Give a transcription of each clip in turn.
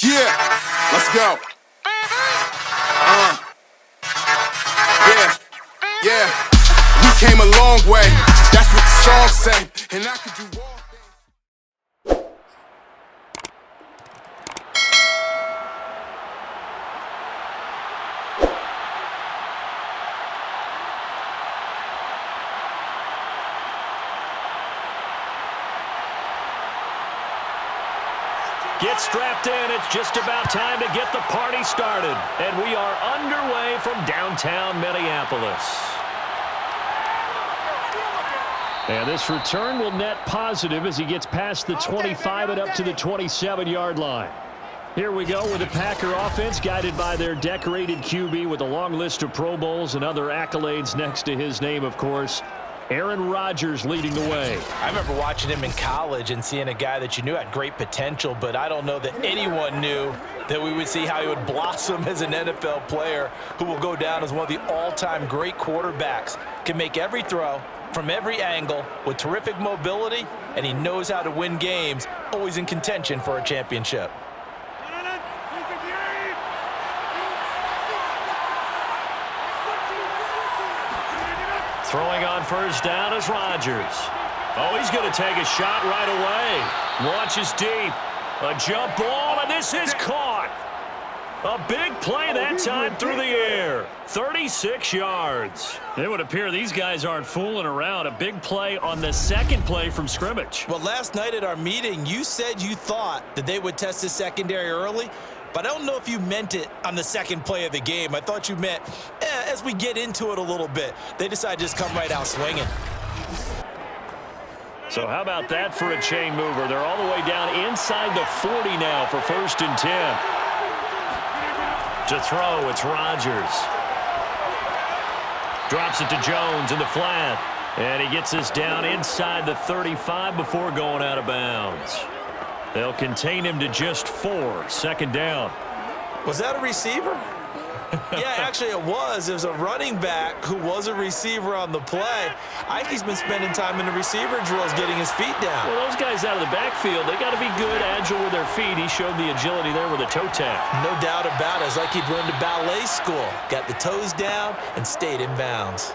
Yeah, let's go. Yeah. We came a long way. That's what the song say. And I could do all things. Get strapped in. It's just about time to get the party started. And we are underway from downtown Minneapolis. And this return will net positive as he gets past the 25 and up to the 27-yard line. Here we go with the Packer offense guided by their decorated QB with a long list of Pro Bowls and other accolades next to his name, of course. Aaron Rodgers leading the way. I remember watching him in college and seeing a guy that you knew had great potential, but I don't know that anyone knew that we would see how he would blossom as an NFL player who will go down as one of the all-time great quarterbacks. Can make every throw from every angle with terrific mobility, and he knows how to win games, always in contention for a championship. Throwing on first down is Rodgers. Oh, he's going to take a shot right away. Launches deep. A jump ball, and this is caught. A big play that time through the air. 36 yards. It would appear these guys aren't fooling around. A big play on the second play from scrimmage. Well, last night at our meeting, you said you thought that they would test the secondary early, but I don't know if you meant it on the second play of the game. I thought you meant as we get into it a little bit. They decided to just come right out swinging. So how about that for a chain mover? They're all the way down inside the 40 now for 1st and 10. To throw, it's Rodgers. Drops it to Jones in the flat. And he gets us down inside the 35 before going out of bounds. They'll contain him to just 4. 2nd down. Was that a receiver? Yeah, actually it was. It was a running back who was a receiver on the play. Ike's been spending time in the receiver drills getting his feet down. Well, those guys out of the backfield, they got to be good, agile with their feet. He showed the agility there with a toe tap. No doubt about it. It's like he'd run to ballet school. Got the toes down and stayed in bounds.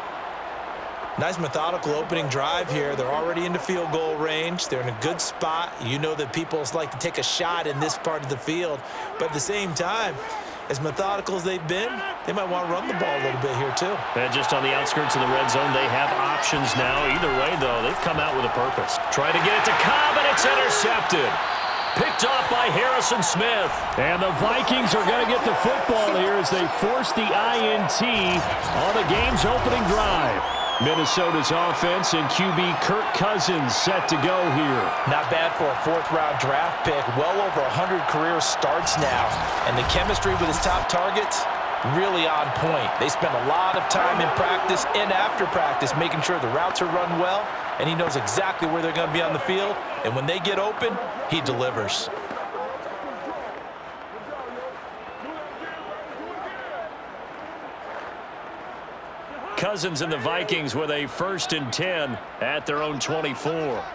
Nice methodical opening drive here. They're already into field goal range. They're in a good spot. You know that people like to take a shot in this part of the field. But at the same time, as methodical as they've been, they might want to run the ball a little bit here too. And just on the outskirts of the red zone, they have options now. Either way, though, they've come out with a purpose. Try to get it to Cobb, and it's intercepted. Picked off by Harrison Smith. And the Vikings are going to get the football here as they force the INT on the game's opening drive. Minnesota's offense and QB Kirk Cousins set to go here. Not bad for a 4th-round draft pick. Well over 100 career starts now. And the chemistry with his top targets, really on point. They spend a lot of time in practice and after practice making sure the routes are run well, and he knows exactly where they're going to be on the field. And when they get open, he delivers. Cousins and the Vikings with a 1st and 10 at their own 24.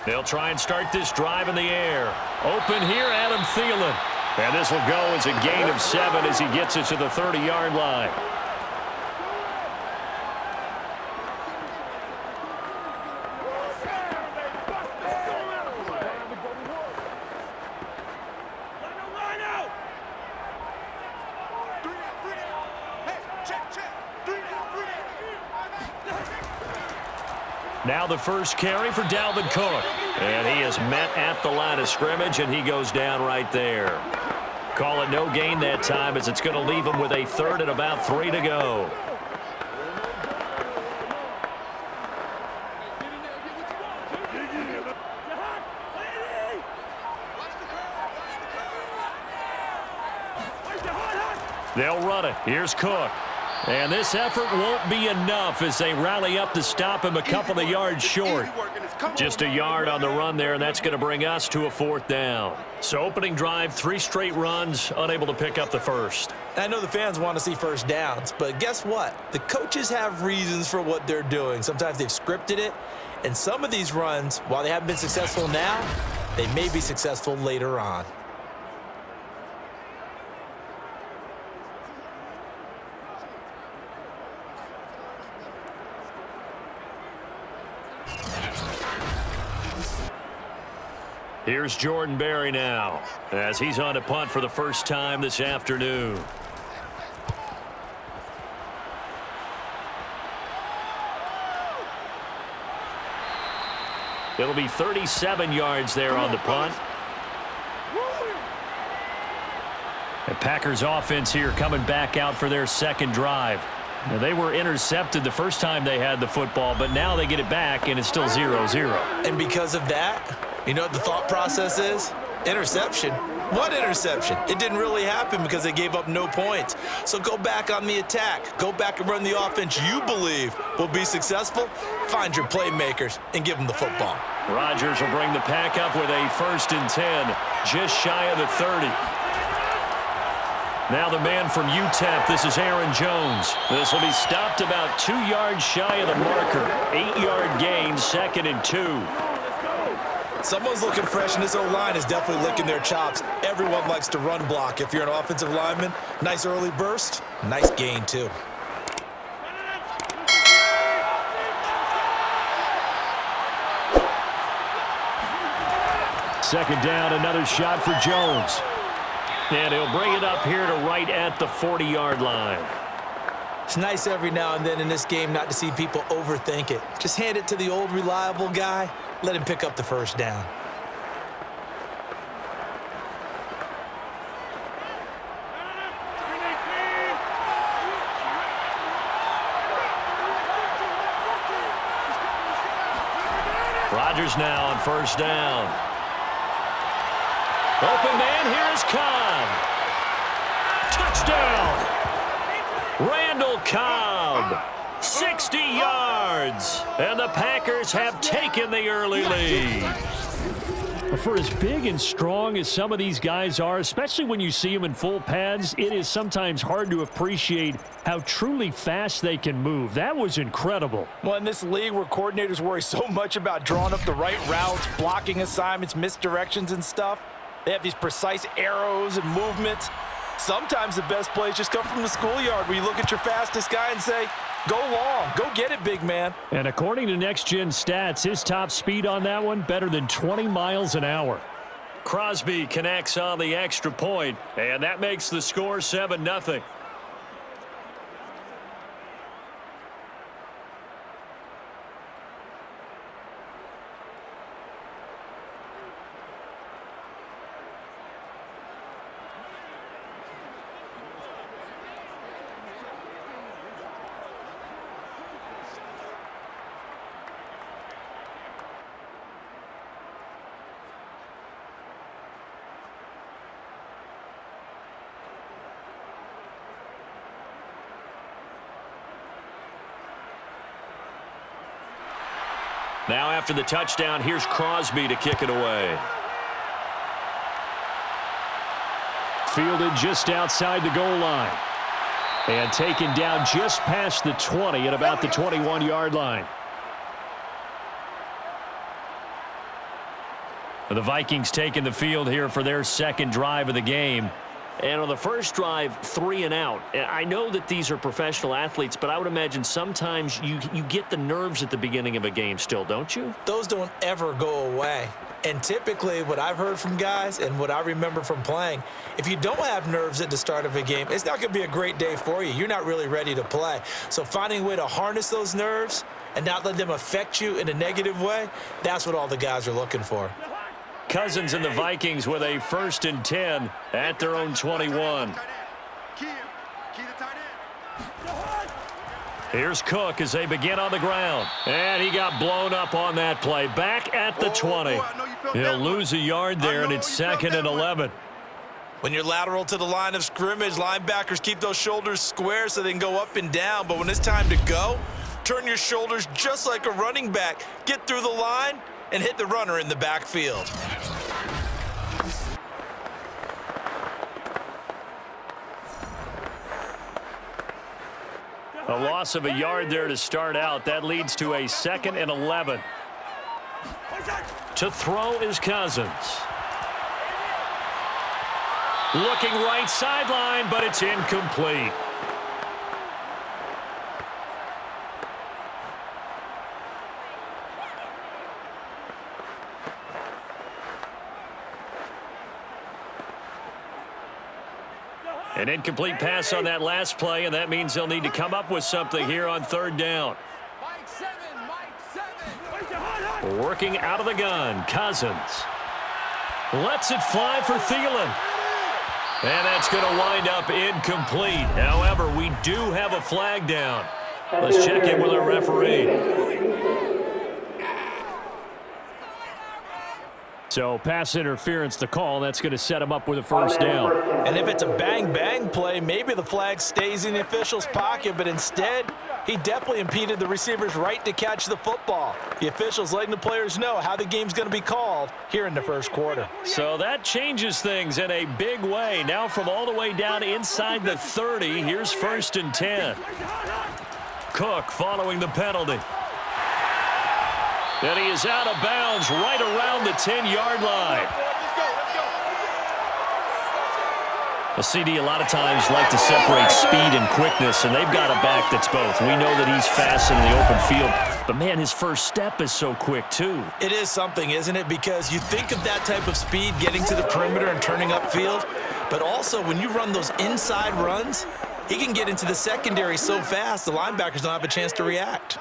They'll try and start this drive in the air. Open here, Adam Thielen. And this will go as a gain of 7 as he gets it to the 30-yard line. Now the first carry for Dalvin Cook. And he is met at the line of scrimmage, and he goes down right there. Call it no gain that time as it's going to leave him with a 3rd and about 3 to go. They'll run it. Here's Cook. And this effort won't be enough as they rally up to stop him a couple of yards short. Just a yard on the run there, and that's going to bring us to a 4th down. So opening drive, 3 straight runs, unable to pick up the first. I know the fans want to see first downs, but guess what? The coaches have reasons for what they're doing. Sometimes they've scripted it, and some of these runs, while they haven't been successful now, they may be successful later on. Here's Jordan Berry now, as he's on to punt for the first time this afternoon. It'll be 37 yards there on the punt. The Packers offense here coming back out for their second drive. Now, they were intercepted the first time they had the football, but now they get it back, and it's still 0-0. And because of that, you know what the thought process is? Interception. What interception? It didn't really happen because they gave up no points. So go back on the attack. Go back and run the offense you believe will be successful. Find your playmakers and give them the football. Rodgers will bring the pack up with a 1st and 10, just shy of the 30. Now the man from UTEP, this is Aaron Jones. This will be stopped about 2 yards shy of the marker. 8-yard gain, 2nd and 2. Someone's looking fresh, and this O-line is definitely licking their chops. Everyone likes to run block. If you're an offensive lineman, nice early burst, nice gain too. Second down, another shot for Jones. And he'll bring it up here to right at the 40-yard line. It's nice every now and then in this game not to see people overthink it. Just hand it to the old reliable guy. Let him pick up the first down. Rodgers now on first down. Open man, here's Cobb. Touchdown! Randall Cobb, 60 yards, and the Packers have taken the early lead. For as big and strong as some of these guys are, especially when you see them in full pads, it is sometimes hard to appreciate how truly fast they can move. That was incredible. Well, in this league where coordinators worry so much about drawing up the right routes, blocking assignments, misdirections and stuff, they have these precise arrows and movements. Sometimes the best plays just come from the schoolyard where you look at your fastest guy and say, go long, go get it, big man. And according to Next Gen Stats, his top speed on that one, better than 20 miles an hour. Crosby connects on the extra point, and that makes the score 7-0. Now after the touchdown, here's Crosby to kick it away. Fielded just outside the goal line. And taken down just past the 20 at about the 21-yard line. The Vikings taking the field here for their second drive of the game. And on the first drive, 3 and out. I know that these are professional athletes, but I would imagine sometimes you get the nerves at the beginning of a game still, don't you? Those don't ever go away. And typically what I've heard from guys and what I remember from playing, if you don't have nerves at the start of a game, it's not going to be a great day for you. You're not really ready to play. So finding a way to harness those nerves and not let them affect you in a negative way, that's what all the guys are looking for. Cousins and the Vikings with a 1st and 10 at their own 21. Here's Cook as they begin on the ground. And he got blown up on that play. Back at the 20. He'll lose a yard there, and it's 2nd and 11. When you're lateral to the line of scrimmage, linebackers keep those shoulders square so they can go up and down. But when it's time to go, turn your shoulders just like a running back. Get through the line and hit the runner in the backfield. A loss of a yard there to start out. That leads to a 2nd and 11. To throw is Cousins. Looking right sideline, but it's incomplete. An incomplete pass on that last play, and that means they'll need to come up with something here on third down. Working out of the gun, Cousins. Lets it fly for Thielen. And that's going to wind up incomplete. However, we do have a flag down. Let's check in with our referee. So pass interference to call. That's going to set him up with a first down. And if it's a bang-bang play, maybe the flag stays in the official's pocket, but instead, he definitely impeded the receiver's right to catch the football. The official's letting the players know how the game's going to be called here in the first quarter. So that changes things in a big way. Now from all the way down inside the 30, here's 1st and 10. Cook following the penalty. And he is out of bounds right around the 10-yard line. A CD a lot of times like to separate speed and quickness, and they've got a back that's both. We know that he's fast in the open field, but, man, his first step is so quick, too. It is something, isn't it? Because you think of that type of speed getting to the perimeter and turning upfield, but also when you run those inside runs, he can get into the secondary so fast the linebackers don't have a chance to react.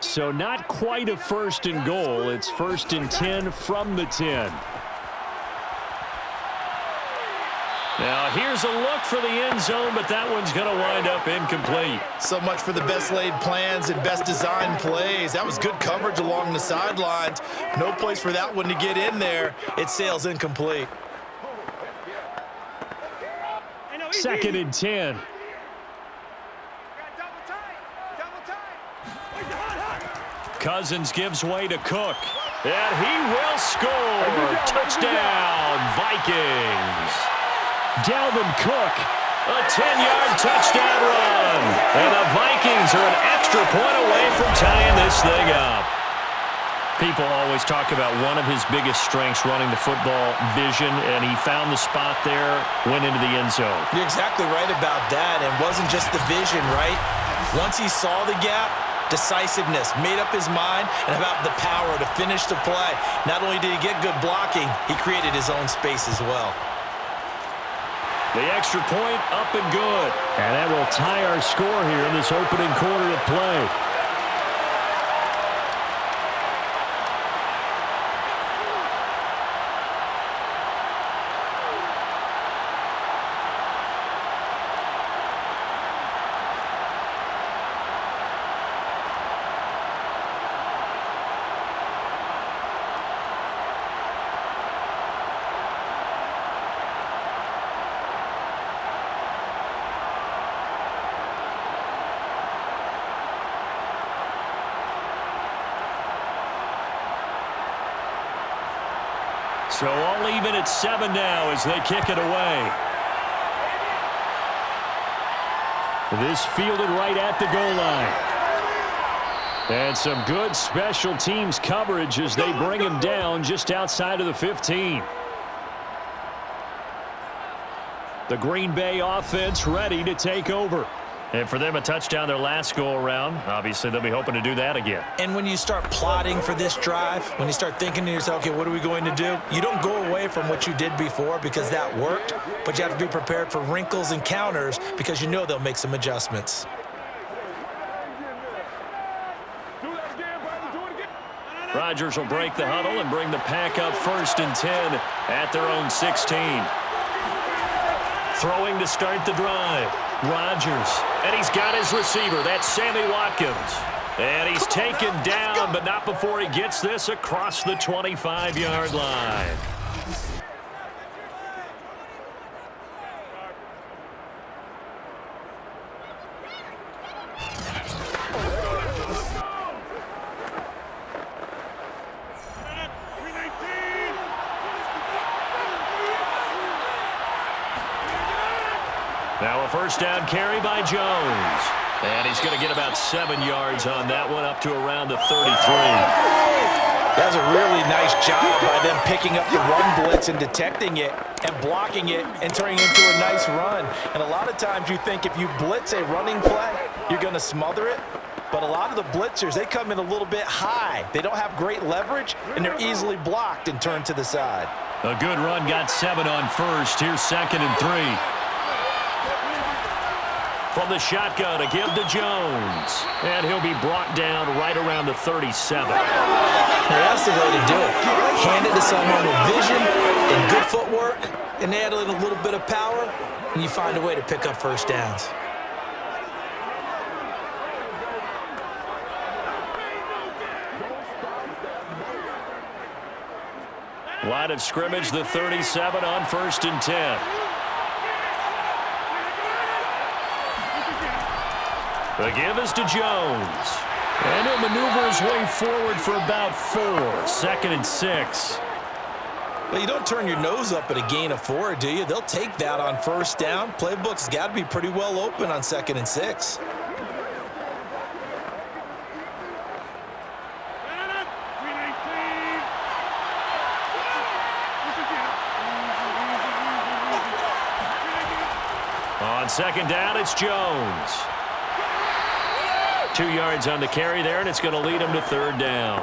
So not quite a 1st and goal. It's 1st and 10 from the 10. Now here's a look for the end zone, but that one's going to wind up incomplete. So much for the best laid plans and best designed plays. That was good coverage along the sidelines. No place for that one to get in there. It sails incomplete. 2nd and 10. Cousins gives way to Cook, and he will score. Touchdown, Vikings. Dalvin Cook, a 10-yard touchdown run. And the Vikings are an extra point away from tying this thing up. People always talk about one of his biggest strengths running the football, vision, and he found the spot there, went into the end zone. You're exactly right about that, and it wasn't just the vision, right? Once he saw the gap, decisiveness, made up his mind, and about the power to finish the play. Not only did he get good blocking, he created his own space as well. The extra point up and good. And that will tie our score here in this opening quarter of play. So all even at 7 now as they kick it away. This fielded right at the goal line. And some good special teams coverage as they bring him down just outside of the 15. The Green Bay offense ready to take over. And for them, a touchdown their last go-around. Obviously, they'll be hoping to do that again. And when you start plotting for this drive, when you start thinking to yourself, okay, what are we going to do? You don't go away from what you did before because that worked, but you have to be prepared for wrinkles and counters because you know they'll make some adjustments. Rodgers will break the huddle and bring the pack up 1st and 10 at their own 16. Throwing to start the drive. Rodgers, and he's got his receiver. That's Sammy Watkins. And he's taken down, but not before he gets this across the 25-yard line. Now a first down carry by Jones. And he's going to get about 7 yards on that one, up to around the 33. That's a really nice job by them picking up the run blitz and detecting it and blocking it and turning it into a nice run. And a lot of times you think if you blitz a running play, you're going to smother it. But a lot of the blitzers, they come in a little bit high. They don't have great leverage, and they're easily blocked and turned to the side. A good run, got 7 on first. Here's 2nd and 3. From the shotgun, a give to Jones. And he'll be brought down right around the 37. Now that's the way to do it. Hand it to someone with vision and good footwork, and add in a little bit of power, and you find a way to pick up first downs. Line of scrimmage, the 37 on 1st and 10. The give is to Jones. And he'll maneuver his way forward for about 4. 2nd and 6. Well, you don't turn your nose up at a gain of 4, do you? They'll take that on 1st down. Playbook's got to be pretty well open on 2nd and 6. On 2nd down, it's Jones. 2 yards on the carry there, and it's going to lead him to 3rd down.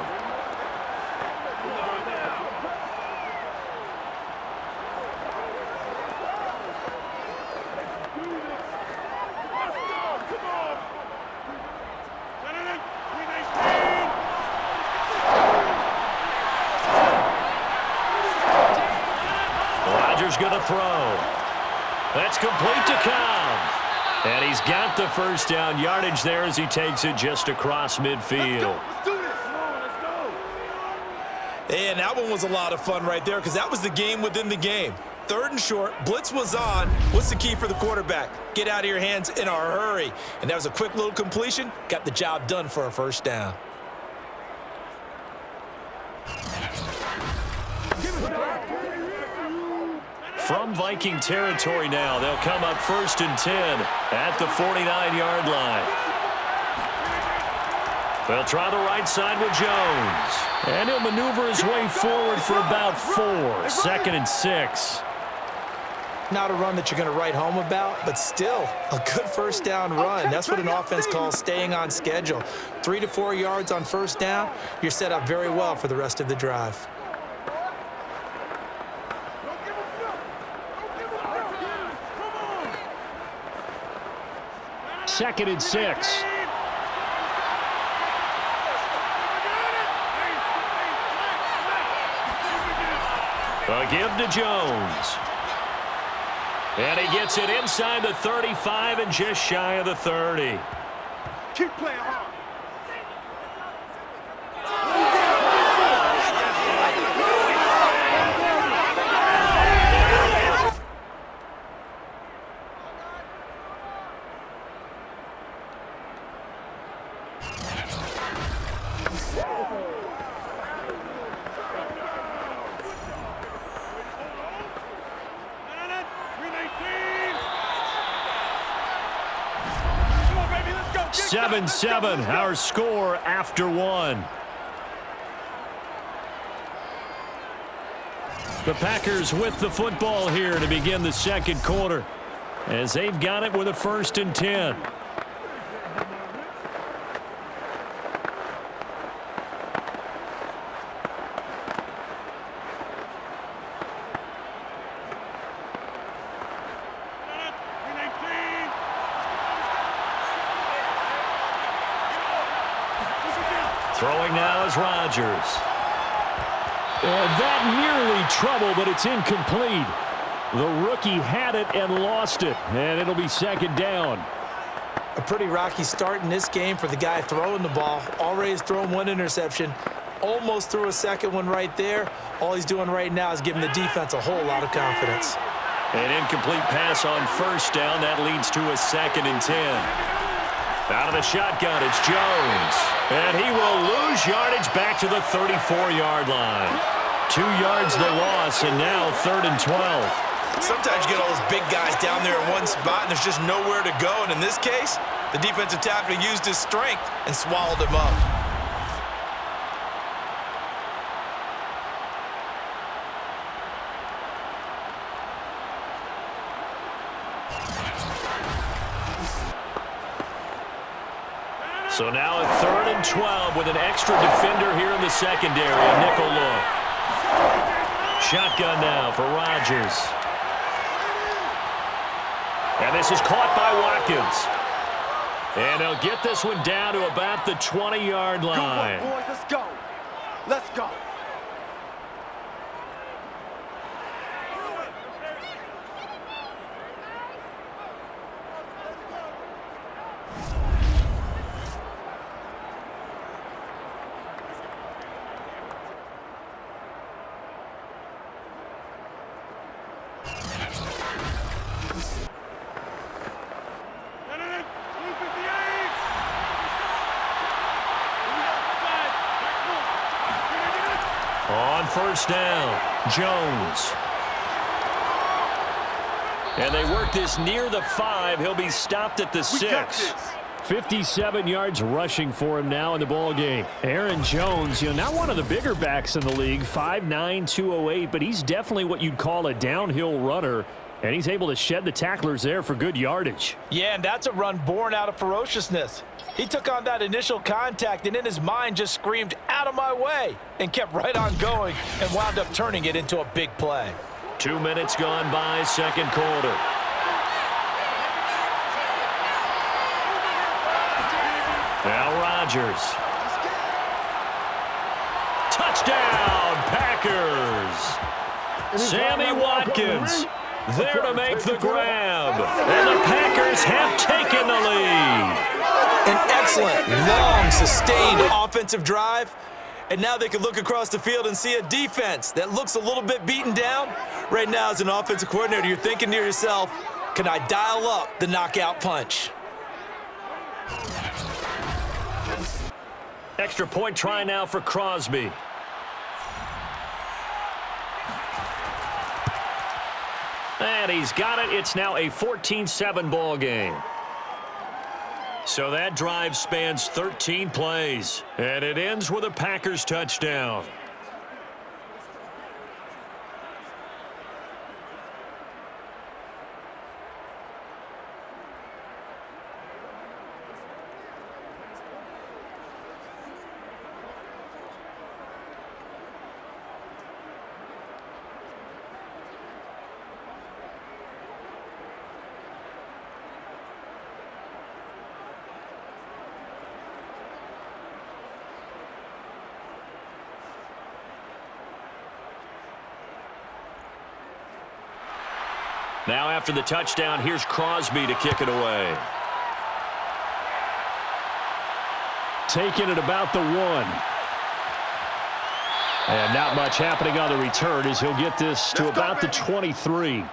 Rodgers going to throw. That's complete to Cobb. And he's got the 1st down yardage there as he takes it just across midfield. Let's do this. Come on, let's go. And that one was a lot of fun right there because that was the game within the game. 3rd and short, blitz was on. What's the key for the quarterback? Get out of your hands in a hurry. And that was a quick little completion. Got the job done for a 1st down. From Viking territory now, they'll come up 1st and 10 at the 49-yard line. They'll try the right side with Jones. And he'll maneuver his way forward for about 4. 2nd and 6. Not a run that you're going to write home about, but still a good 1st down run. That's what an offense calls staying on schedule. 3 to 4 yards on 1st down, you're set up very well for the rest of the drive. Second and 6. A give to Jones. And he gets it inside the 35 and just shy of the 30. Keep playing hard. Come on, baby, let's go. 7-7, our score after 1. The Packers with the football here to begin the 2nd quarter, as they've got it with a 1st and 10. Throwing now is Rodgers. That nearly trouble, but it's incomplete. The rookie had it and lost it, and it'll be 2nd down. A pretty rocky start in this game for the guy throwing the ball. Already has thrown 1 interception. Almost threw a 2nd one right there. All he's doing right now is giving the defense a whole lot of confidence. An incomplete pass on 1st down. That leads to a 2nd and 10. Out of the shotgun, it's Jones. And he will lose yardage back to the 34-yard line. 2 yards the loss, and now 3rd and 12. Sometimes you get all those big guys down there in one spot, and there's just nowhere to go. And in this case, the defensive tackle used his strength and swallowed him up. So now a 3rd and 12 with an extra defender here in the secondary. A nickel look. Shotgun now for Rodgers. And this is caught by Watkins. And they'll get this one down to about the 20-yard line. Good work, boys. Let's go. Let's go. On 1st down, Jones. And they work this near the 5. He'll be stopped at the 6. 57 yards rushing for him now in the ball game. Aaron Jones, not one of the bigger backs in the league, 5'9", 208, but he's definitely what you'd call a downhill runner, and he's able to shed the tacklers there for good yardage. Yeah, and that's a run born out of ferociousness. He took on that initial contact and in his mind just screamed, "Out of my way," and kept right on going and wound up turning it into a big play. 2 minutes gone by, second quarter. Now Rodgers. Touchdown, Packers. Sammy Watkins there to make the grab. And the Packers have taken the lead. An excellent, long, sustained offensive drive. And now they can look across the field and see a defense that looks a little bit beaten down. Right now, as an offensive coordinator, you're thinking to yourself, can I dial up the knockout punch? Extra point try now for Crosby. And he's got it. It's now a 14-7 ball game. So that drive spans 13 plays, and it ends with a Packers touchdown. Now after the touchdown, here's Crosby to kick it away. Taking it about the 1. And not much happening on the return as he'll get this to about the 23.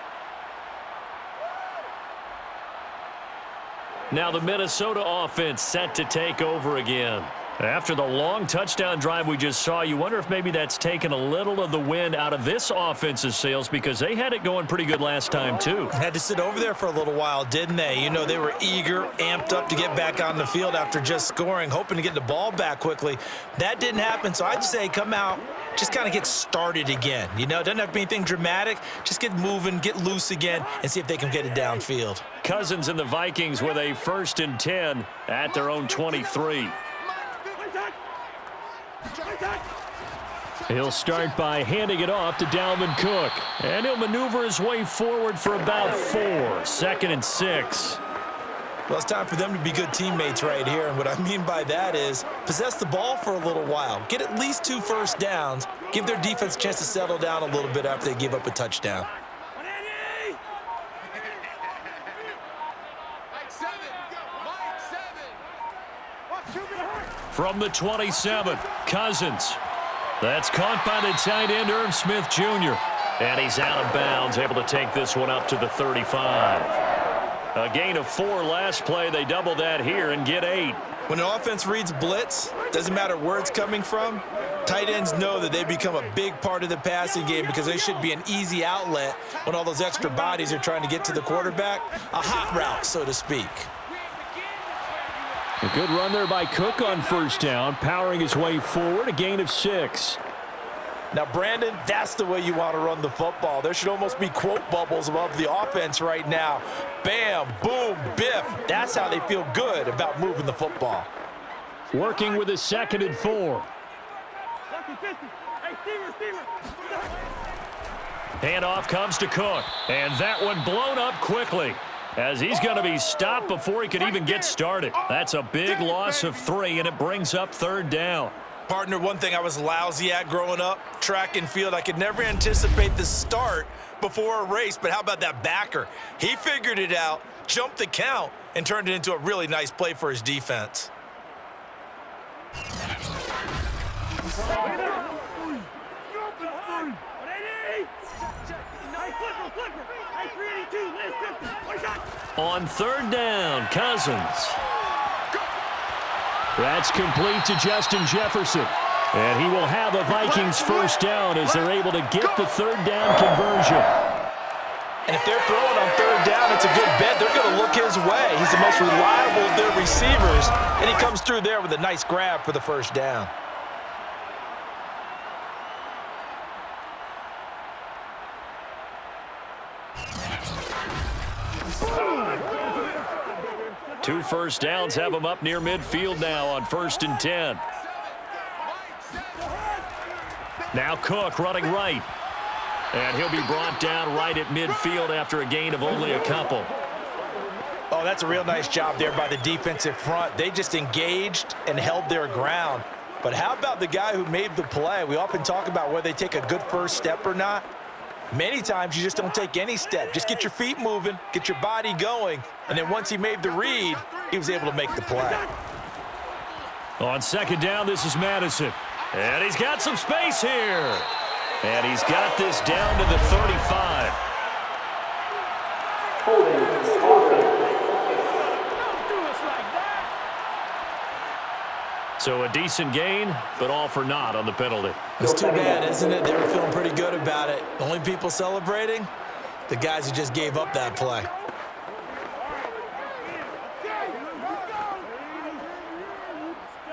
Now the Minnesota offense set to take over again. After the long touchdown drive we just saw, you wonder if maybe that's taken a little of the wind out of this offense's sails because they had it going pretty good last time too. Had to sit over there for a little while, didn't they? You know, they were eager, amped up to get back on the field after just scoring, hoping to get the ball back quickly. That didn't happen, so I'd say come out, just kind of get started again. You know, it doesn't have to be anything dramatic. Just get moving, get loose again, and see if they can get it downfield. Cousins and the Vikings with a 1st and 10 at their own 23. He'll start by handing it off to Dalvin Cook. And he'll maneuver his way forward for about 4. 2nd and 6. Well, it's time for them to be good teammates right here. And what I mean by that is possess the ball for a little while. Get at least 2 first downs. Give their defense a chance to settle down a little bit after they give up a touchdown. From the 27, Cousins. That's caught by the tight end, Irv Smith Jr. And he's out of bounds, able to take this one up to the 35. A gain of 4 last play. They double that here and get 8. When an offense reads blitz, doesn't matter where it's coming from, tight ends know that they become a big part of the passing game because they should be an easy outlet when all those extra bodies are trying to get to the quarterback. A hot route, so to speak. A good run there by Cook on 1st down, powering his way forward, a gain of 6. Now, Brandon, that's the way you want to run the football. There should almost be quote bubbles above the offense right now. Bam, boom, biff. That's how they feel good about moving the football. Working with a 2nd and 4. Handoff comes to Cook, and that one blown up quickly as he's going to be stopped before he could even get started. That's a big loss of 3, and it brings up 3rd down. Partner, one thing I was lousy at growing up, track and field, I could never anticipate the start before a race, but how about that backer? He figured it out, jumped the count, and turned it into a really nice play for his defense. On 3rd down, Cousins. That's complete to Justin Jefferson. And he will have a Vikings 1st down as they're able to get the 3rd down conversion. And if they're throwing on 3rd down, it's a good bet. They're going to look his way. He's the most reliable of their receivers, and he comes through there with a nice grab for the 1st down. Two 1st downs have him up near midfield now on 1st and 10. Now Cook running right. And he'll be brought down right at midfield after a gain of only a couple. Oh, that's a real nice job there by the defensive front. They just engaged and held their ground. But how about the guy who made the play? We often talk about whether they take a good first step or not. Many times you just don't take any step. Just get your feet moving, get your body going, and then once he made the read, he was able to make the play. On 2nd down, this is Madison. And he's got some space here. And he's got this down to the 35. So a decent gain, but all for naught on the penalty. It's too bad, isn't it? They were feeling pretty good about it. The only people celebrating, the guys who just gave up that play.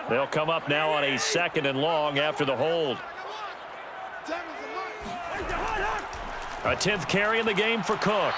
They'll come up now on a 2nd and long after the hold. A 10th carry in the game for Cook.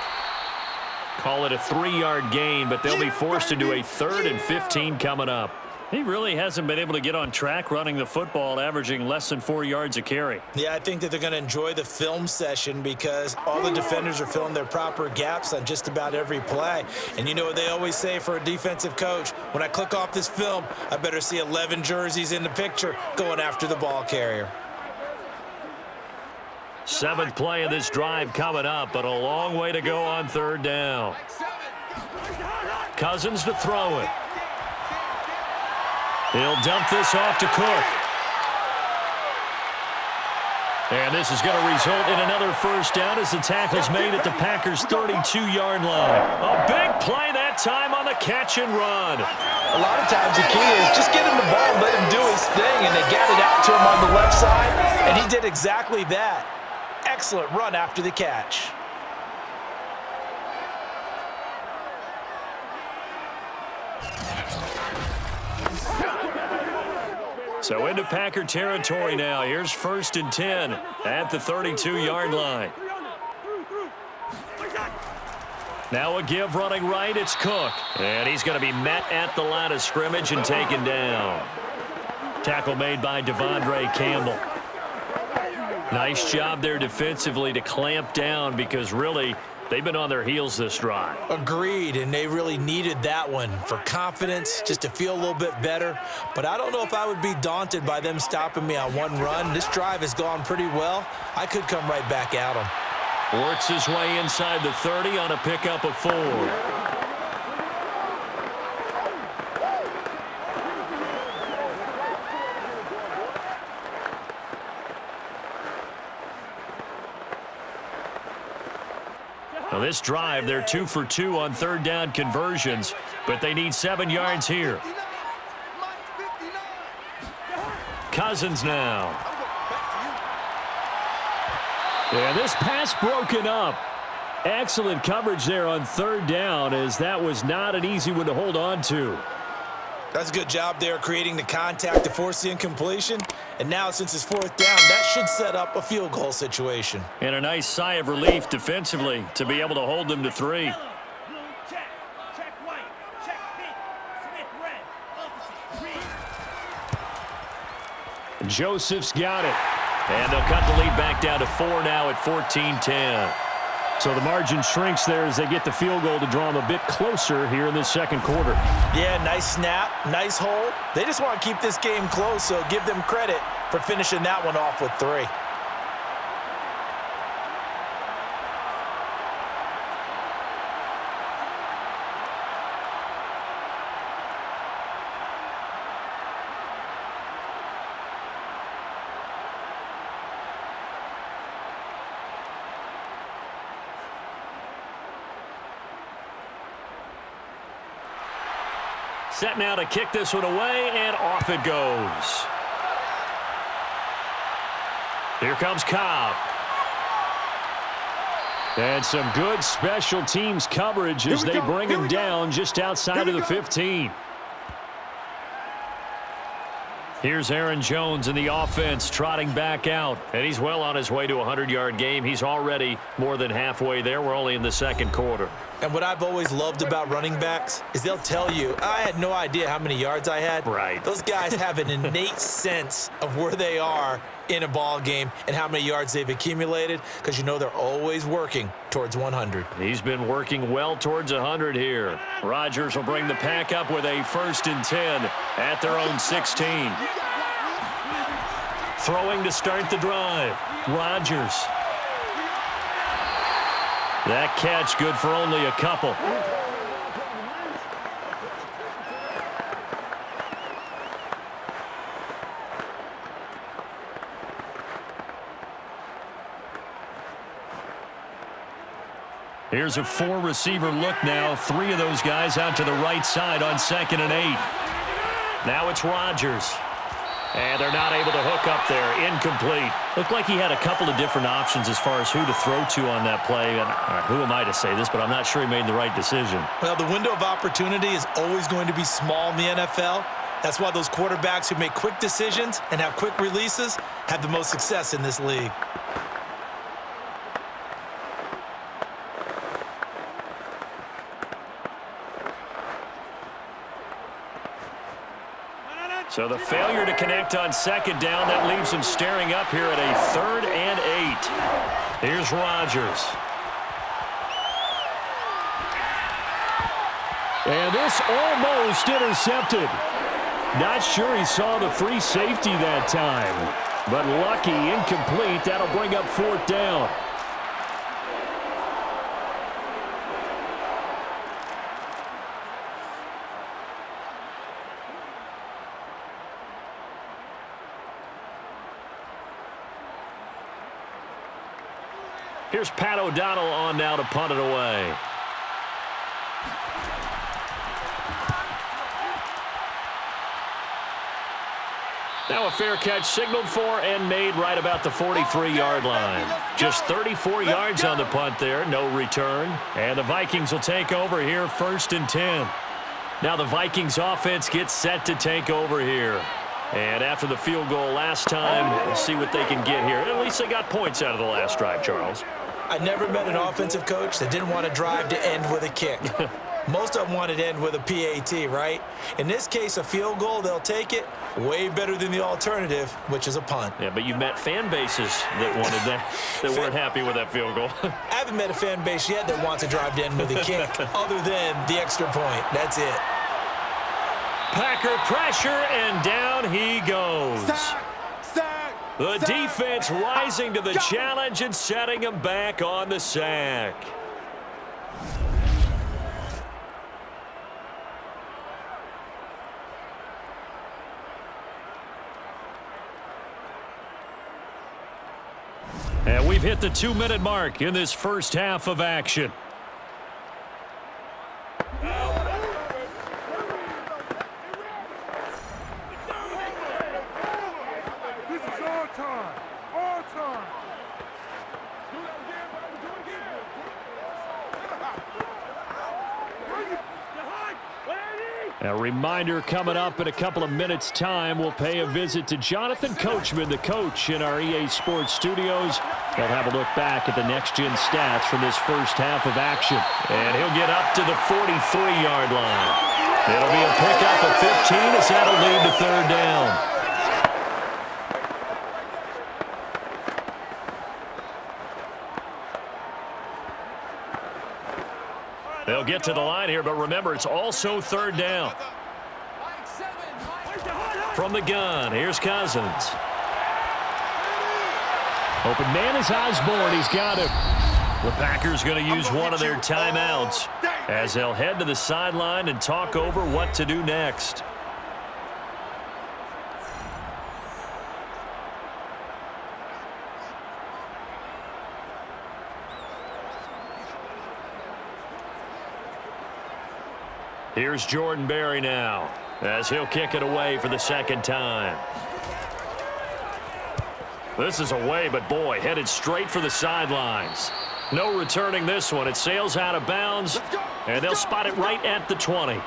Call it a 3-yard gain, but they'll be forced into a 3rd and 15 coming up. He really hasn't been able to get on track running the football, averaging less than 4 yards a carry. Yeah, I think that they're going to enjoy the film session because all the defenders are filling their proper gaps on just about every play. And you know what they always say for a defensive coach? When I click off this film, I better see 11 jerseys in the picture going after the ball carrier. 7th play of this drive coming up, but a long way to go on 3rd down. Cousins to throw it. He'll dump this off to Cook. And this is going to result in another 1st down as the tackle's made at the Packers' 32-yard line. A big play that time on the catch and run. A lot of times the key is just get him the ball and let him do his thing, and they got it out to him on the left side, and he did exactly that. Excellent run after the catch. So into Packer territory now. Here's 1st and 10 at the 32-yard line. Now a give running right. It's Cook. And he's going to be met at the line of scrimmage and taken down. Tackle made by Devondre Campbell. Nice job there defensively to clamp down because really they've been on their heels this drive. Agreed, and they really needed that one for confidence, just to feel a little bit better. But I don't know if I would be daunted by them stopping me on one run. This drive has gone pretty well. I could come right back at them. Works his way inside the 30 on a pickup of 4. Now this drive, they're 2 for 2 on 3rd down conversions, but they need 7 yards here. Cousins now. Yeah, this pass broken up. Excellent coverage there on 3rd down, as that was not an easy one to hold on to. That's a good job there creating the contact to force the incompletion. And now since it's 4th down, that should set up a field goal situation. And a nice sigh of relief defensively to be able to hold them to 3. Joseph's got it. And they'll cut the lead back down to 4 now at 14-10. So the margin shrinks there as they get the field goal to draw them a bit closer here in this second quarter. Yeah, nice snap, nice hold. They just want to keep this game close, so give them credit for finishing that one off with 3. Set now to kick this one away, and off it goes. Here comes Cobb. And some good special teams coverage as they bring him down just outside of the 15. Here's Aaron Jones in the offense trotting back out. And he's well on his way to a 100-yard game. He's already more than halfway there. We're only in the second quarter. And what I've always loved about running backs is they'll tell you, I had no idea how many yards I had. Right. Those guys have an innate sense of where they are in a ball game and how many yards they've accumulated because you know they're always working towards 100. He's been working well towards 100 here. Rodgers will bring the pack up with a 1st and 10 at their own 16. Throwing to start the drive. Rodgers. That catch good for only a couple. Here's a 4-receiver look now. 3 of those guys out to the right side on 2nd and 8. Now it's Rodgers. And they're not able to hook up there. Incomplete. Looked like he had a couple of different options as far as who to throw to on that play. And who am I to say this, but I'm not sure he made the right decision. Well, the window of opportunity is always going to be small in the NFL. That's why those quarterbacks who make quick decisions and have quick releases have the most success in this league. So the failure to connect on 2nd down, that leaves him staring up here at a 3rd and 8. Here's Rodgers. And this almost intercepted. Not sure he saw the free safety that time. But lucky, incomplete. That'll bring up 4th down. Here's Pat O'Donnell on now to punt it away. Now a fair catch signaled for and made right about the 43-yard line. Just 34 yards on the punt there, no return. And the Vikings will take over here 1st and 10. Now the Vikings offense gets set to take over here. And after the field goal last time, we'll see what they can get here. At least they got points out of the last drive, Charles. I never met an offensive coach that didn't want to drive to end with a kick. Most of them wanted to end with a PAT, right? In this case, a field goal, they'll take it. Way better than the alternative, which is a punt. Yeah, but you met fan bases that wanted that, that weren't happy with that field goal. I haven't met a fan base yet that wants to drive to end with a kick other than the extra point. That's it. Packer pressure, and down he goes. The defense rising to the challenge and setting him back on the sack. And we've hit the 2-minute mark in this first half of action. A reminder coming up in a couple of minutes' time. We'll pay a visit to Jonathan Coachman, the coach in our EA Sports studios. He'll have a look back at the next-gen stats from this first half of action. And he'll get up to the 43-yard line. It'll be a pickup of 15 as that'll lead to third down. They'll get to the line here, but remember, it's also third down. From the gun, here's Cousins. Open man is Osborne. He's got him. The Packers going to use one of their timeouts as they'll head to the sideline and talk over what to do next. Here's Jordan Berry now as he'll kick it away for the second time. This is away, but boy, headed straight for the sidelines. No returning this one. It sails out of bounds, and they'll spot it right at the 20.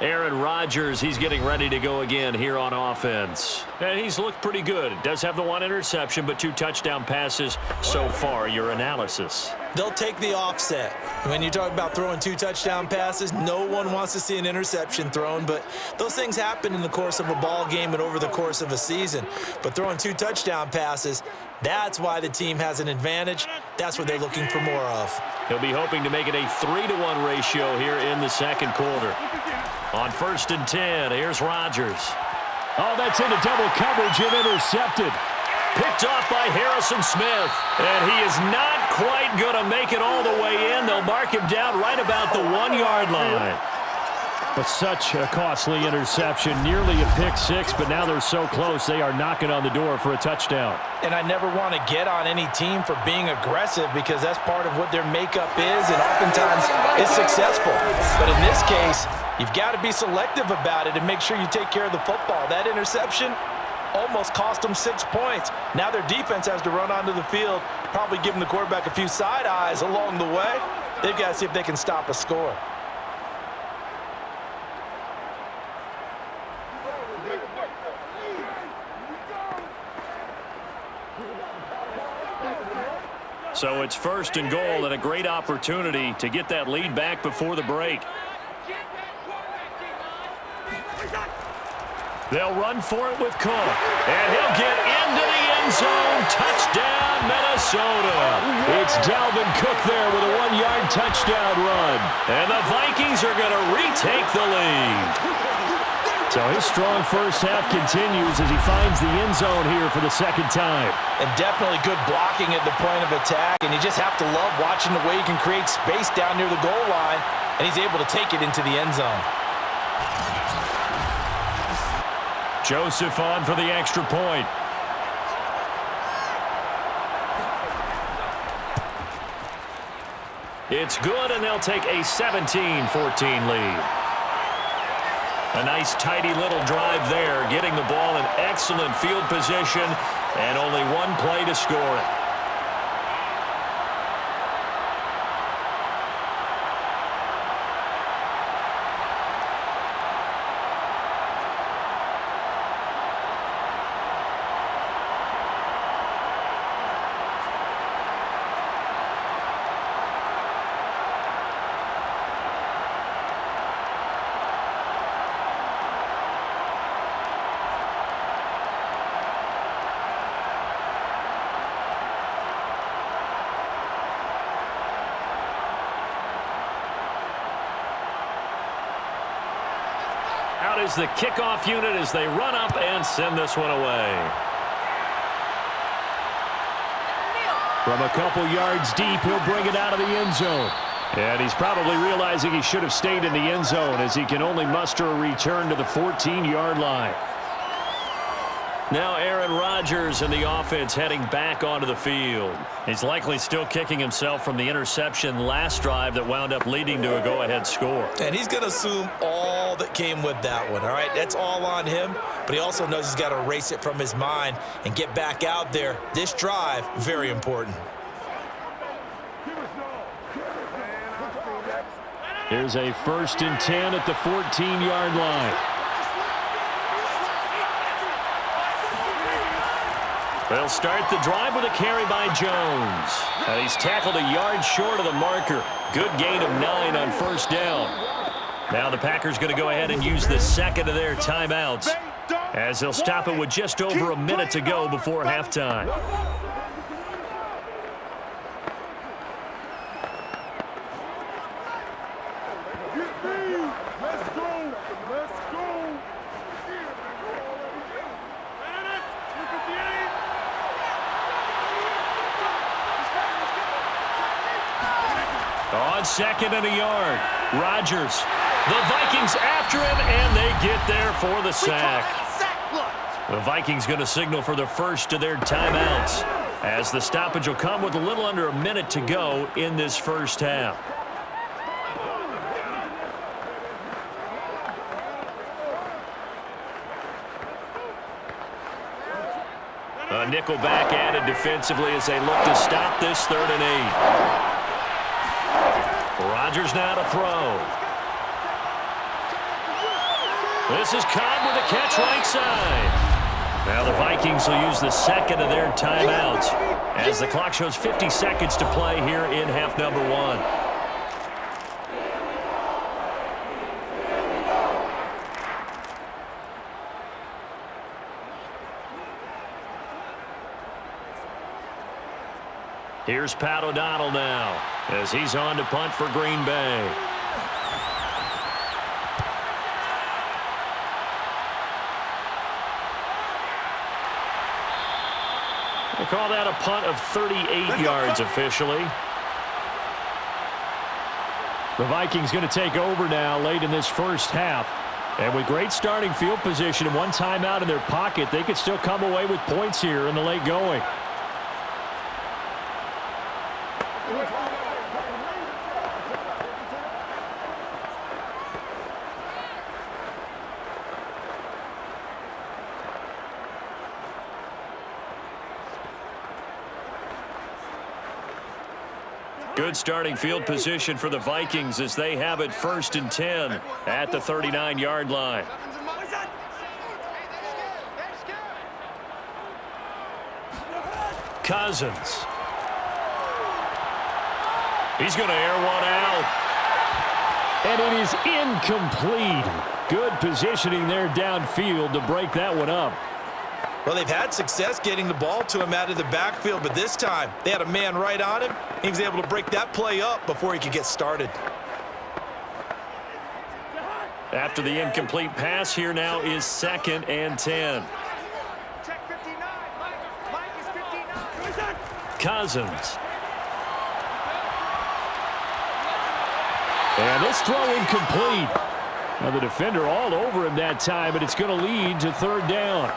Aaron Rodgers, he's getting ready to go again here on offense. And he's looked pretty good. Does have the one interception, but 2 touchdown passes so far. Your analysis. They'll take the offset. When you talk about throwing 2 touchdown passes, no one wants to see an interception thrown, but those things happen in the course of a ball game and over the course of a season. But throwing 2 touchdown passes, that's why the team has an advantage. That's what they're looking for more of. He'll be hoping to make it a 3-to-1 ratio here in the second quarter. On 1st and 10, here's Rodgers. Oh, that's into double coverage and intercepted. Picked off by Harrison Smith. And he is not quite going to make it all the way in. They'll mark him down right about the 1-yard line. But such a costly interception, nearly a pick six, but now they're so close they are knocking on the door for a touchdown. And I never want to get on any team for being aggressive because that's part of what their makeup is, and oftentimes it's successful. But in this case, you've got to be selective about it and make sure you take care of the football. That interception almost cost them 6 points. Now their defense has to run onto the field, probably giving the quarterback a few side eyes along the way. They've got to see if they can stop a score. So it's 1st and goal and a great opportunity to get that lead back before the break. They'll run for it with Cook. And he'll get into the end zone. Touchdown, Minnesota. It's Dalvin Cook there with a 1-yard touchdown run. And the Vikings are going to retake the lead. So his strong first half continues as he finds the end zone here for the second time. And definitely good blocking at the point of attack. And you just have to love watching the way he can create space down near the goal line. And he's able to take it into the end zone. Joseph on for the extra point. It's good, and they'll take a 17-14 lead. A nice, tidy little drive there, getting the ball in excellent field position, and only one play to score it. Out is the kickoff unit as they run up and send this one away. From a couple yards deep, he'll bring it out of the end zone. And he's probably realizing he should have stayed in the end zone as he can only muster a return to the 14-yard line. Now Aaron Rodgers and the offense heading back onto the field. He's likely still kicking himself from the interception last drive that wound up leading to a go-ahead score. And he's going to assume all that came with that one, all right? That's all on him, but he also knows he's got to erase it from his mind and get back out there. This drive, very important. Here's a 1st and 10 at the 14-yard line. They'll start the drive with a carry by Jones. He's tackled a yard short of the marker. Good gain of 9 on 1st down. Now the Packers going to go ahead and use the second of their timeouts, as they'll stop it with just over a minute to go before halftime. On 2nd and a yard, Rodgers. The Vikings after him, and they get there for the sack. The Vikings going to signal for the first of their timeouts, as the stoppage will come with a little under a minute to go in this first half. A nickel back added defensively as they look to stop this 3rd and 8. Rodgers now to throw. This is Cobb with a catch right side. Now the Vikings will use the second of their timeouts, as the clock shows 50 seconds to play here in half number 1. Here's Pat O'Donnell now, as he's on to punt for Green Bay. They call that a punt of 38 yards officially. The Vikings going to take over now late in this first half. And with great starting field position and one timeout in their pocket, they could still come away with points here in the late going. Good starting field position for the Vikings as they have it 1st and 10 at the 39-yard line. Cousins. He's going to air one out. And it is incomplete. Good positioning there downfield to break that one up. Well, they've had success getting the ball to him out of the backfield, but this time they had a man right on him. He was able to break that play up before he could get started. After the incomplete pass, here now is 2nd and 10. Check 59. Mike is 59. Cousins. And this throw incomplete. Now the defender all over him that time, but it's going to lead to 3rd down.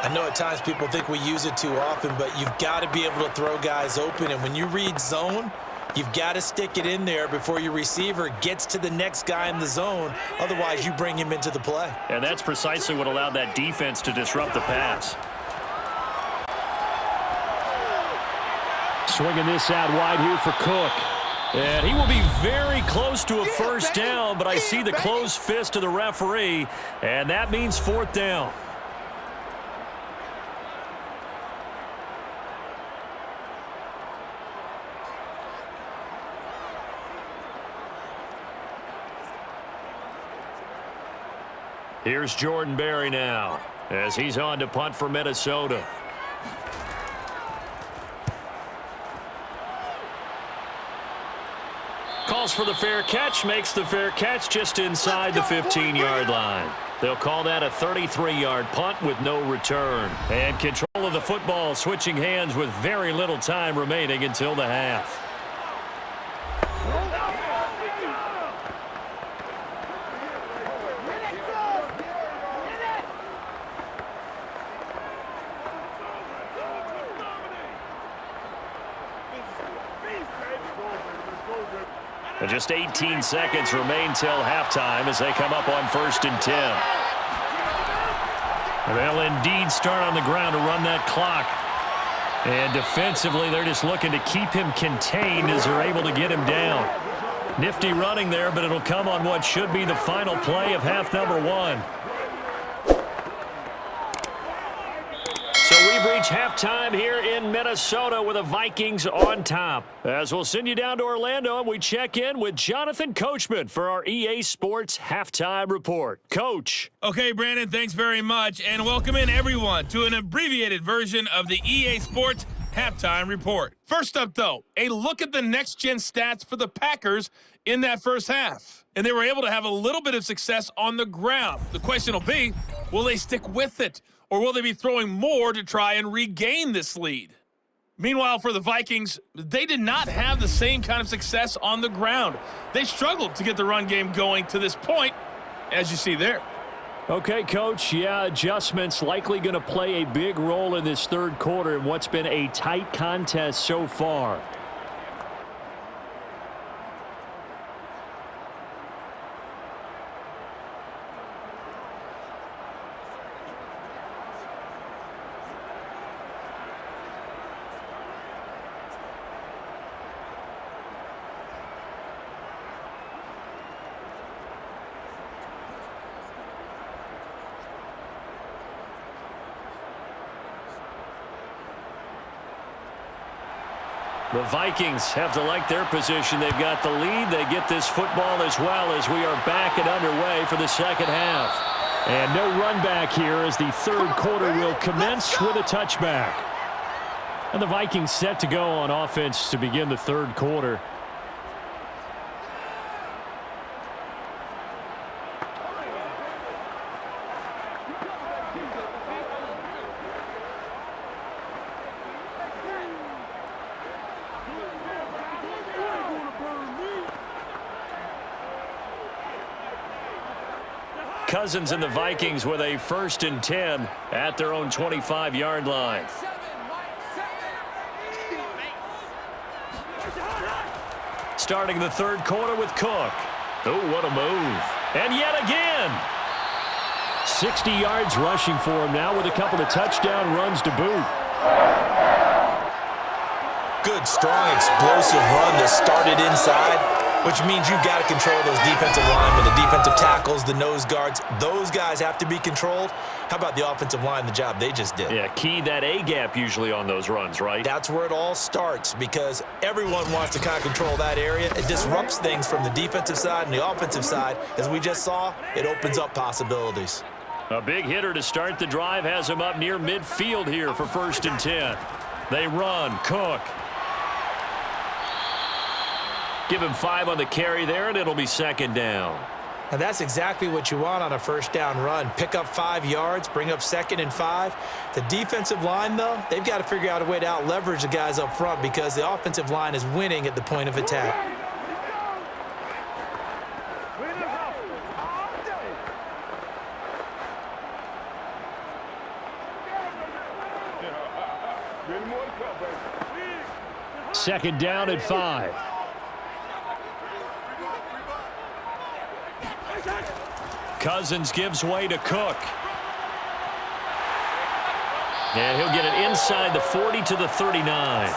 I know at times people think we use it too often, but you've got to be able to throw guys open. And when you read zone, you've got to stick it in there before your receiver gets to the next guy in the zone. Otherwise, you bring him into the play. And that's precisely what allowed that defense to disrupt the pass. Swinging this out wide here for Cook. And he will be very close to a first down, but I see the closed fist of the referee, and that means 4th down. Here's Jordan Berry now, as he's on to punt for Minnesota. Calls for the fair catch, makes the fair catch just inside the 15-yard line. They'll call that a 33-yard punt with no return. And control of the football switching hands with very little time remaining until the half. And just 18 seconds remain till halftime as they come up on 1st and 10. They'll indeed start on the ground to run that clock. And defensively, they're just looking to keep him contained as they're able to get him down. Nifty running there, but it'll come on what should be the final play of half number 1. So we've reached halftime here in Minnesota with the Vikings on top. As we'll send you down to Orlando, and we check in with Jonathan Coachman for our EA Sports Halftime Report. Coach. Okay, Brandon, thanks very much, and welcome in everyone to an abbreviated version of the EA Sports Halftime Report. First up, though, a look at the next-gen stats for the Packers in that first half. And they were able to have a little bit of success on the ground. The question will be, will they stick with it? Or will they be throwing more to try and regain this lead? Meanwhile, for the Vikings, they did not have the same kind of success on the ground. They struggled to get the run game going to this point, as you see there. Okay, Coach, yeah, adjustments likely going to play a big role in this third quarter in what's been a tight contest so far. The Vikings have to like their position. They've got the lead. They get this football as well as we are back and underway for the second half. And no run back here as the third quarter will commence with a touchback. And the Vikings set to go on offense to begin the third quarter. Cousins and the Vikings with a 1st and 10 at their own 25-yard line. Starting the third quarter with Cook. Oh, what a move. And yet again. 60 yards rushing for him now with a couple of touchdown runs to boot. Good, strong, explosive run that started inside, which means you've got to control those defensive linemen, the defensive tackles, the nose guards. Those guys have to be controlled. How about the offensive line, the job they just did? Yeah, key that A-gap usually on those runs, right? That's where it all starts because everyone wants to kind of control that area. It disrupts things from the defensive side and the offensive side. As we just saw, it opens up possibilities. A big hitter to start the drive has him up near midfield here for 1st and 10. They run. Cook. Give him 5 on the carry there, and it'll be 2nd down. And that's exactly what you want on a 1st down run. Pick up 5 yards, bring up 2nd and 5. The defensive line, though, they've got to figure out a way to out-leverage the guys up front because the offensive line is winning at the point of attack. Second down at 5. Cousins gives way to Cook. And he'll get it inside the 40 to the 39.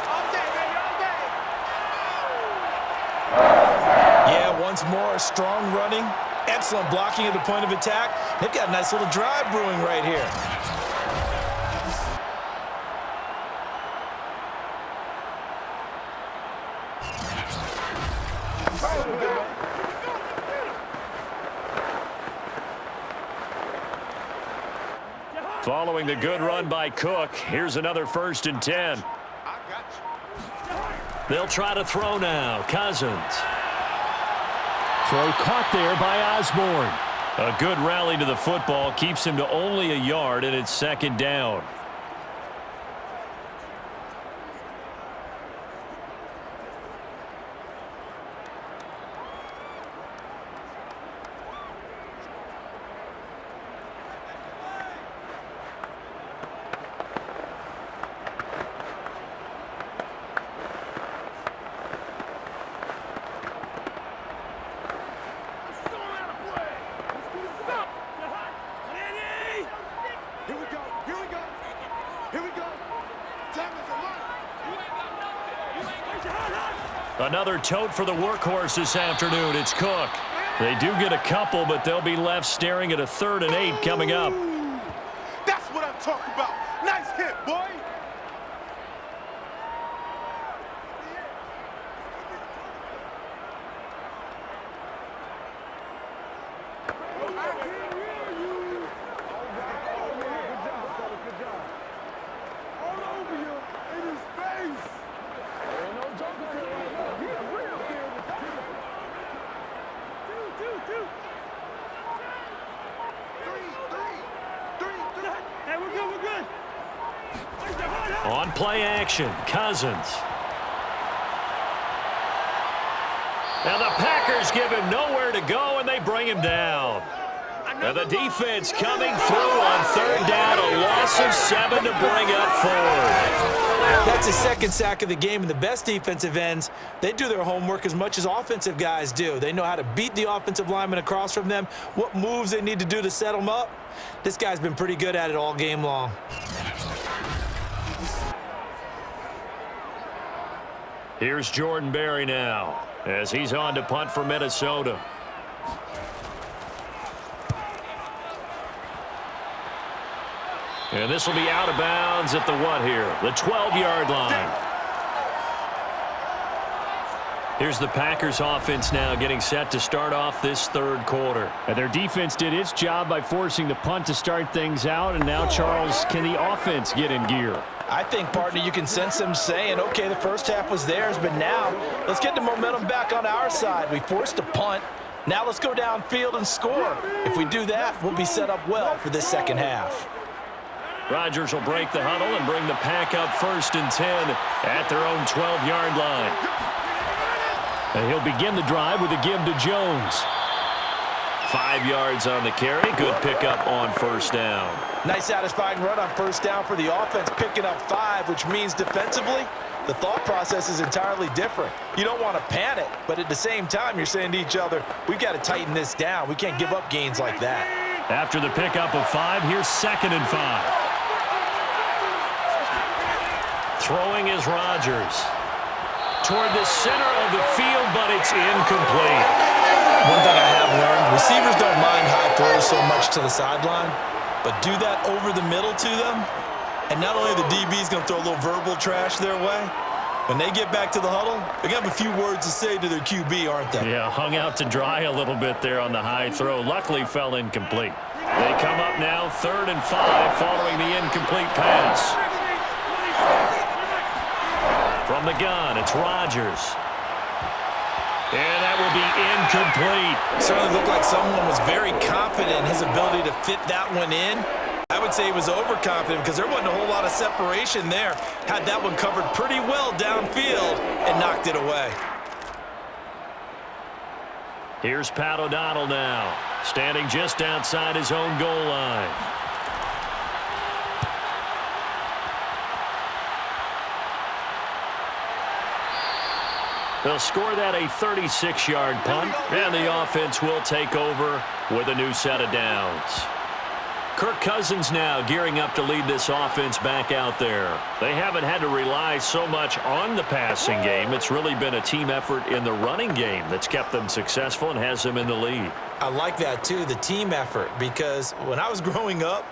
Yeah, once more, strong running, excellent blocking at the point of attack. They've got a nice little drive brewing right here. Following the good run by Cook, here's another 1st and 10. They'll try to throw now. Cousins. Throw caught there by Osborne. A good rally to the football keeps him to only a yard, and it's 2nd down. Another tote for the workhorse this afternoon. It's Cook. They do get a couple, but they'll be left staring at a 3rd and 8 coming up. That's what I'm talking about. Nice hit, boy. On play action, Cousins. And the Packers give him nowhere to go, and they bring him down. And the defense coming through on 3rd down, a loss of 7 to bring up 4th. That's his 2nd sack of the game, and the best defensive ends, they do their homework as much as offensive guys do. They know how to beat the offensive lineman across from them, what moves they need to do to set them up. This guy's been pretty good at it all game long. Here's Jordan Berry now as he's on to punt for Minnesota. And this will be out of bounds at the what here? The 12-yard line. Here's the Packers offense now getting set to start off this 3rd quarter. And their defense did its job by forcing the punt to start things out. And now, Charles, can the offense get in gear? I think, partner, you can sense them saying, okay, the first half was theirs, but now let's get the momentum back on our side. We forced a punt. Now let's go downfield and score. If we do that, we'll be set up well for this 2nd half. Rodgers will break the huddle and bring the Pack up 1st and 10 at their own 12-yard line. And he'll begin the drive with a give to Jones. 5 yards on the carry. Good pickup on 1st down. Nice satisfying run on 1st down for the offense, picking up 5, which means defensively, the thought process is entirely different. You don't want to panic, but at the same time, you're saying to each other, we've got to tighten this down. We can't give up gains like that. After the pickup of 5, here's 2nd and 5. Throwing is Rodgers. Toward the center of the field, but it's incomplete. One thing I have learned, receivers don't mind high throws so much to the sideline, but do that over the middle to them, and not only the DB's going to throw a little verbal trash their way, when they get back to the huddle, they're going to have a few words to say to their QB, aren't they? Yeah, hung out to dry a little bit there on the high throw. Luckily fell incomplete. They come up now 3rd and 5 following the incomplete pass. From the gun, it's Rodgers. And that will be incomplete. Certainly looked like someone was very confident in his ability to fit that one in. I would say he was overconfident because there wasn't a whole lot of separation there. Had that one covered pretty well downfield and knocked it away. Here's Pat O'Donnell now, standing just outside his own goal line. They'll score that a 36-yard punt, and the offense will take over with a new set of downs. Kirk Cousins now gearing up to lead this offense back out there. They haven't had to rely so much on the passing game. It's really been a team effort in the running game that's kept them successful and has them in the lead. I like that, too, the team effort, because when I was growing up,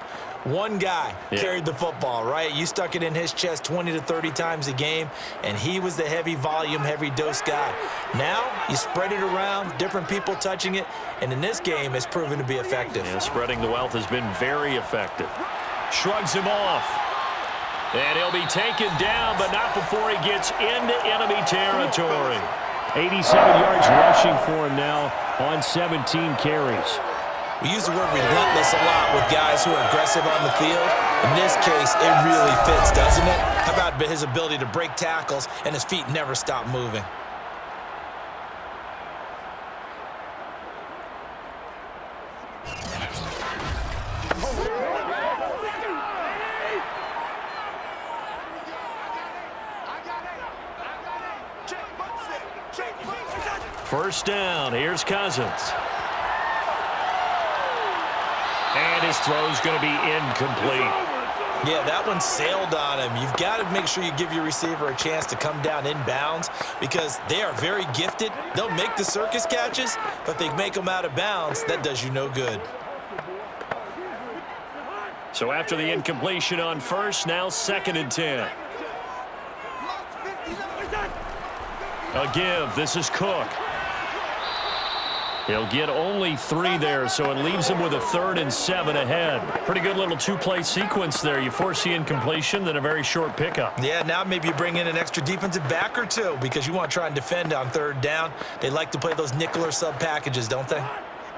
one guy carried the football, right? You stuck it in his chest 20 to 30 times a game, and he was the heavy volume, heavy dose guy. Now, you spread it around, different people touching it, and in this game, it's proven to be effective. Yeah, spreading the wealth has been very effective. Shrugs him off. And he'll be taken down, but not before he gets into enemy territory. 87 yards rushing for him now on 17 carries. We use the word relentless a lot with guys who are aggressive on the field. In this case, it really fits, doesn't it? How about his ability to break tackles and his feet never stop moving? First down, here's Cousins. And his throw's going to be incomplete. Yeah, that one sailed on him. You've got to make sure you give your receiver a chance to come down inbounds because they are very gifted. They'll make the circus catches, but if they make them out of bounds, that does you no good. So after the incompletion on first, now 2nd and 10. A give. This is Cook. He'll get only 3 there, so it leaves him with a 3rd and 7 ahead. Pretty good little 2-play sequence there. You force the incompletion, then a very short pickup. Yeah, now maybe you bring in an extra defensive back or 2 because you want to try and defend on 3rd down. They like to play those nickel or sub packages, don't they?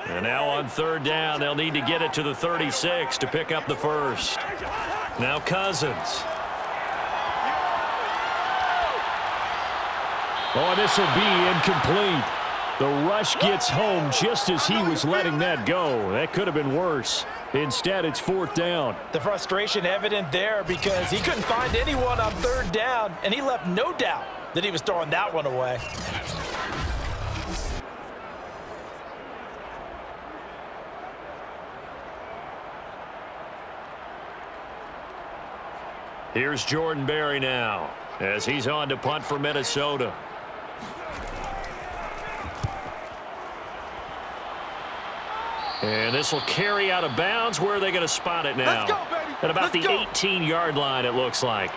And now on 3rd down, they'll need to get it to the 36 to pick up the first. Now Cousins. Oh, this will be incomplete. The rush gets home just as he was letting that go. That could have been worse. Instead, it's 4th down. The frustration evident there because he couldn't find anyone on 3rd down, and he left no doubt that he was throwing that one away. Here's Jordan Berry now as he's on to punt for Minnesota. And this will carry out of bounds. Where are they going to spot it now? Let's go, baby. At about Let's the go. 18-yard line, it looks like.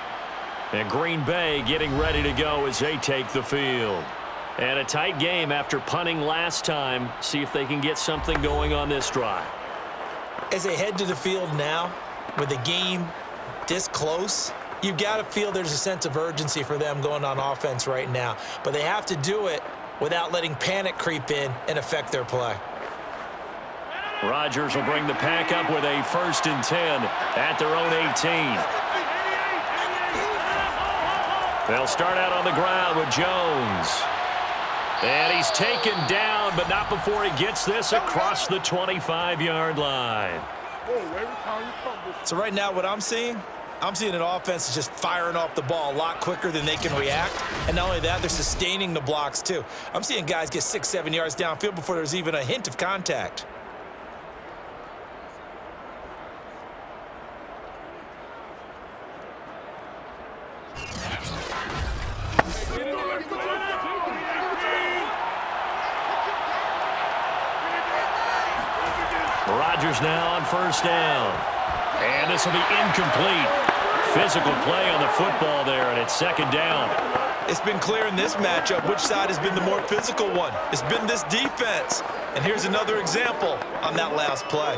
And Green Bay getting ready to go as they take the field. And a tight game after punting last time. See if they can get something going on this drive. As they head to the field now, with the game this close, you've got to feel there's a sense of urgency for them going on offense right now. But they have to do it without letting panic creep in and affect their play. Rodgers will bring the pack up with a 1st and 10 at their own 18. They'll start out on the ground with Jones. And he's taken down, but not before he gets this across the 25-yard line. So right now what I'm seeing an offense that's just firing off the ball a lot quicker than they can react. And not only that, they're sustaining the blocks too. I'm seeing guys get 6-7 yards downfield before there's even a hint of contact. Rodgers now on 1st down. And this will be incomplete. Physical play on the football there, and it's 2nd down. It's been clear in this matchup which side has been the more physical one. It's been this defense. And here's another example on that last play.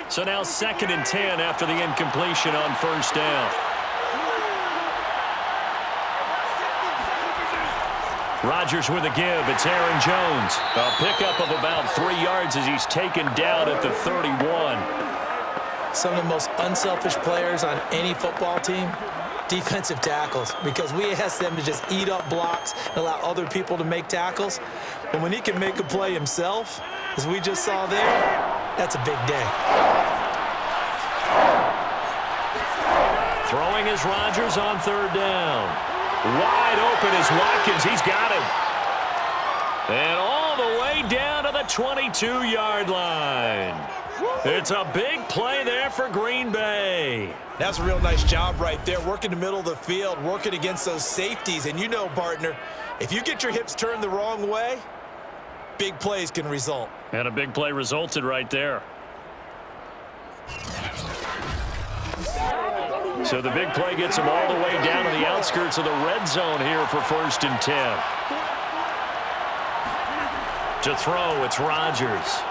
So now 2nd and 10 after the incompletion on 1st down. Rodgers with a give. It's Aaron Jones. A pickup of about 3 yards as he's taken down at the 31. Some of the most unselfish players on any football team, defensive tackles, because we ask them to just eat up blocks and allow other people to make tackles. But when he can make a play himself, as we just saw there, that's a big day. Throwing is Rodgers on 3rd down. Wide open is Watkins. He's got him. And all the way down to the 22-yard line. It's a big play there for Green Bay. That's a real nice job right there, working the middle of the field, working against those safeties. And you know, partner, if you get your hips turned the wrong way, big plays can result. And a big play resulted right there. So the big play gets him all the way down to the outskirts of the red zone here for 1st and 10. To throw, it's Rodgers.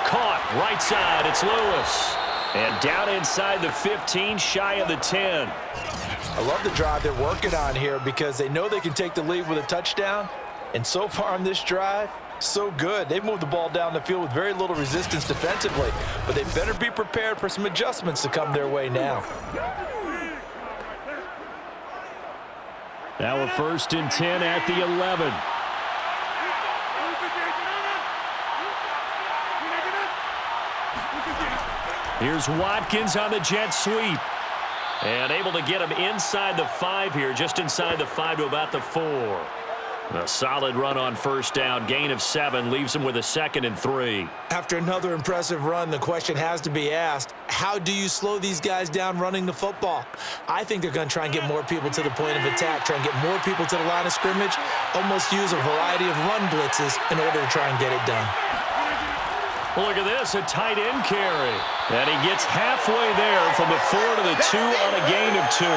Caught, right side, it's Lewis. And down inside the 15, shy of the 10. I love the drive they're working on here because they know they can take the lead with a touchdown. And so far on this drive, so good. They've moved the ball down the field with very little resistance defensively, but they better be prepared for some adjustments to come their way now. Now a 1st and 10 at the 11. Here's Watkins on the jet sweep. And able to get him inside the 5 here, just inside the 5 to about the 4. A solid run on first down. Gain of 7 leaves them with a 2nd and 3. After another impressive run, the question has to be asked, how do you slow these guys down running the football? I think they're going to try and get more people to the point of attack, try and get more people to the line of scrimmage, almost use a variety of run blitzes in order to try and get it done. Look at this, a tight end carry. And he gets halfway there from the 4 to the 2 on a gain of 2.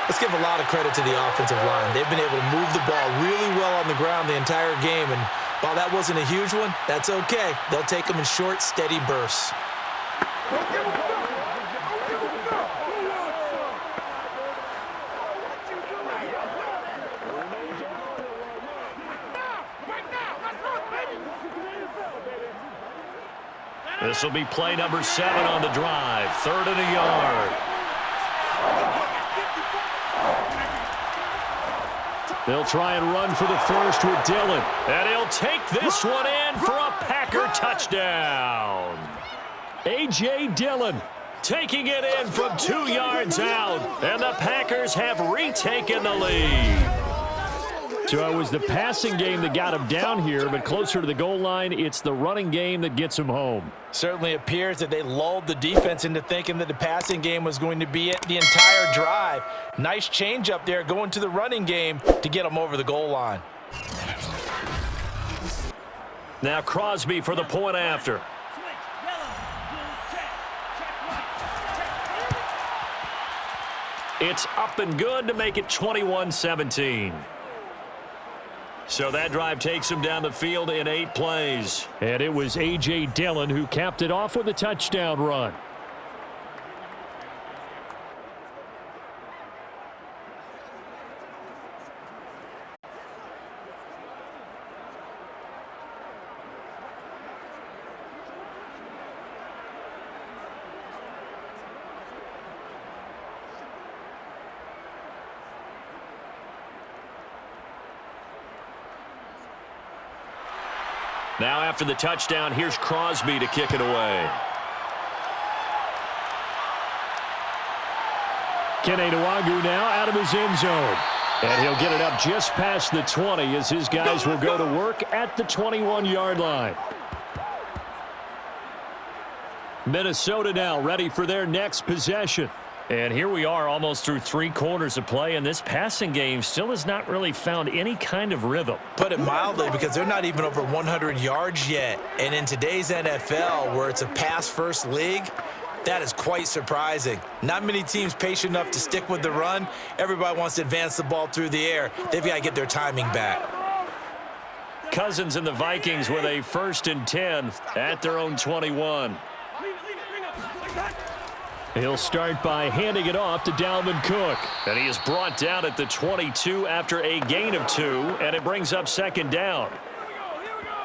Let's give a lot of credit to the offensive line. They've been able to move the ball really well on the ground the entire game, and while that wasn't a huge one, that's okay. They'll take them in short, steady bursts. This will be play number 7 on the drive. 3rd and a yard. They'll try and run for the first with Dillon. And he'll take this one in for a Packer touchdown. A.J. Dillon Taking it in from 2 yards out. And the Packers have retaken the lead. So it was the passing game that got him down here, but closer to the goal line, it's the running game that gets him home. Certainly appears that they lulled the defense into thinking that the passing game was going to be it the entire drive. Nice change up there going to the running game to get them over the goal line. Now Crosby for the point after. It's up and good to make it 21-17. So that drive takes him down the field in 8 plays. And it was A.J. Dillon who capped it off with a touchdown run. Now after the touchdown, here's Crosby to kick it away. Kene Nwangwu now out of his end zone. And he'll get it up just past the 20 as his guys will go to work at the 21-yard line. Minnesota now ready for their next possession. And here we are almost through 3 quarters of play, and this passing game still has not really found any kind of rhythm. Put it mildly, because they're not even over 100 yards yet. And in today's NFL, where it's a pass-first league, that is quite surprising. Not many teams patient enough to stick with the run. Everybody wants to advance the ball through the air. They've got to get their timing back. Cousins and the Vikings with a 1st and 10 at their own 21. He'll start by handing it off to Dalvin Cook. And he is brought down at the 22 after a gain of 2, and it brings up 2nd down.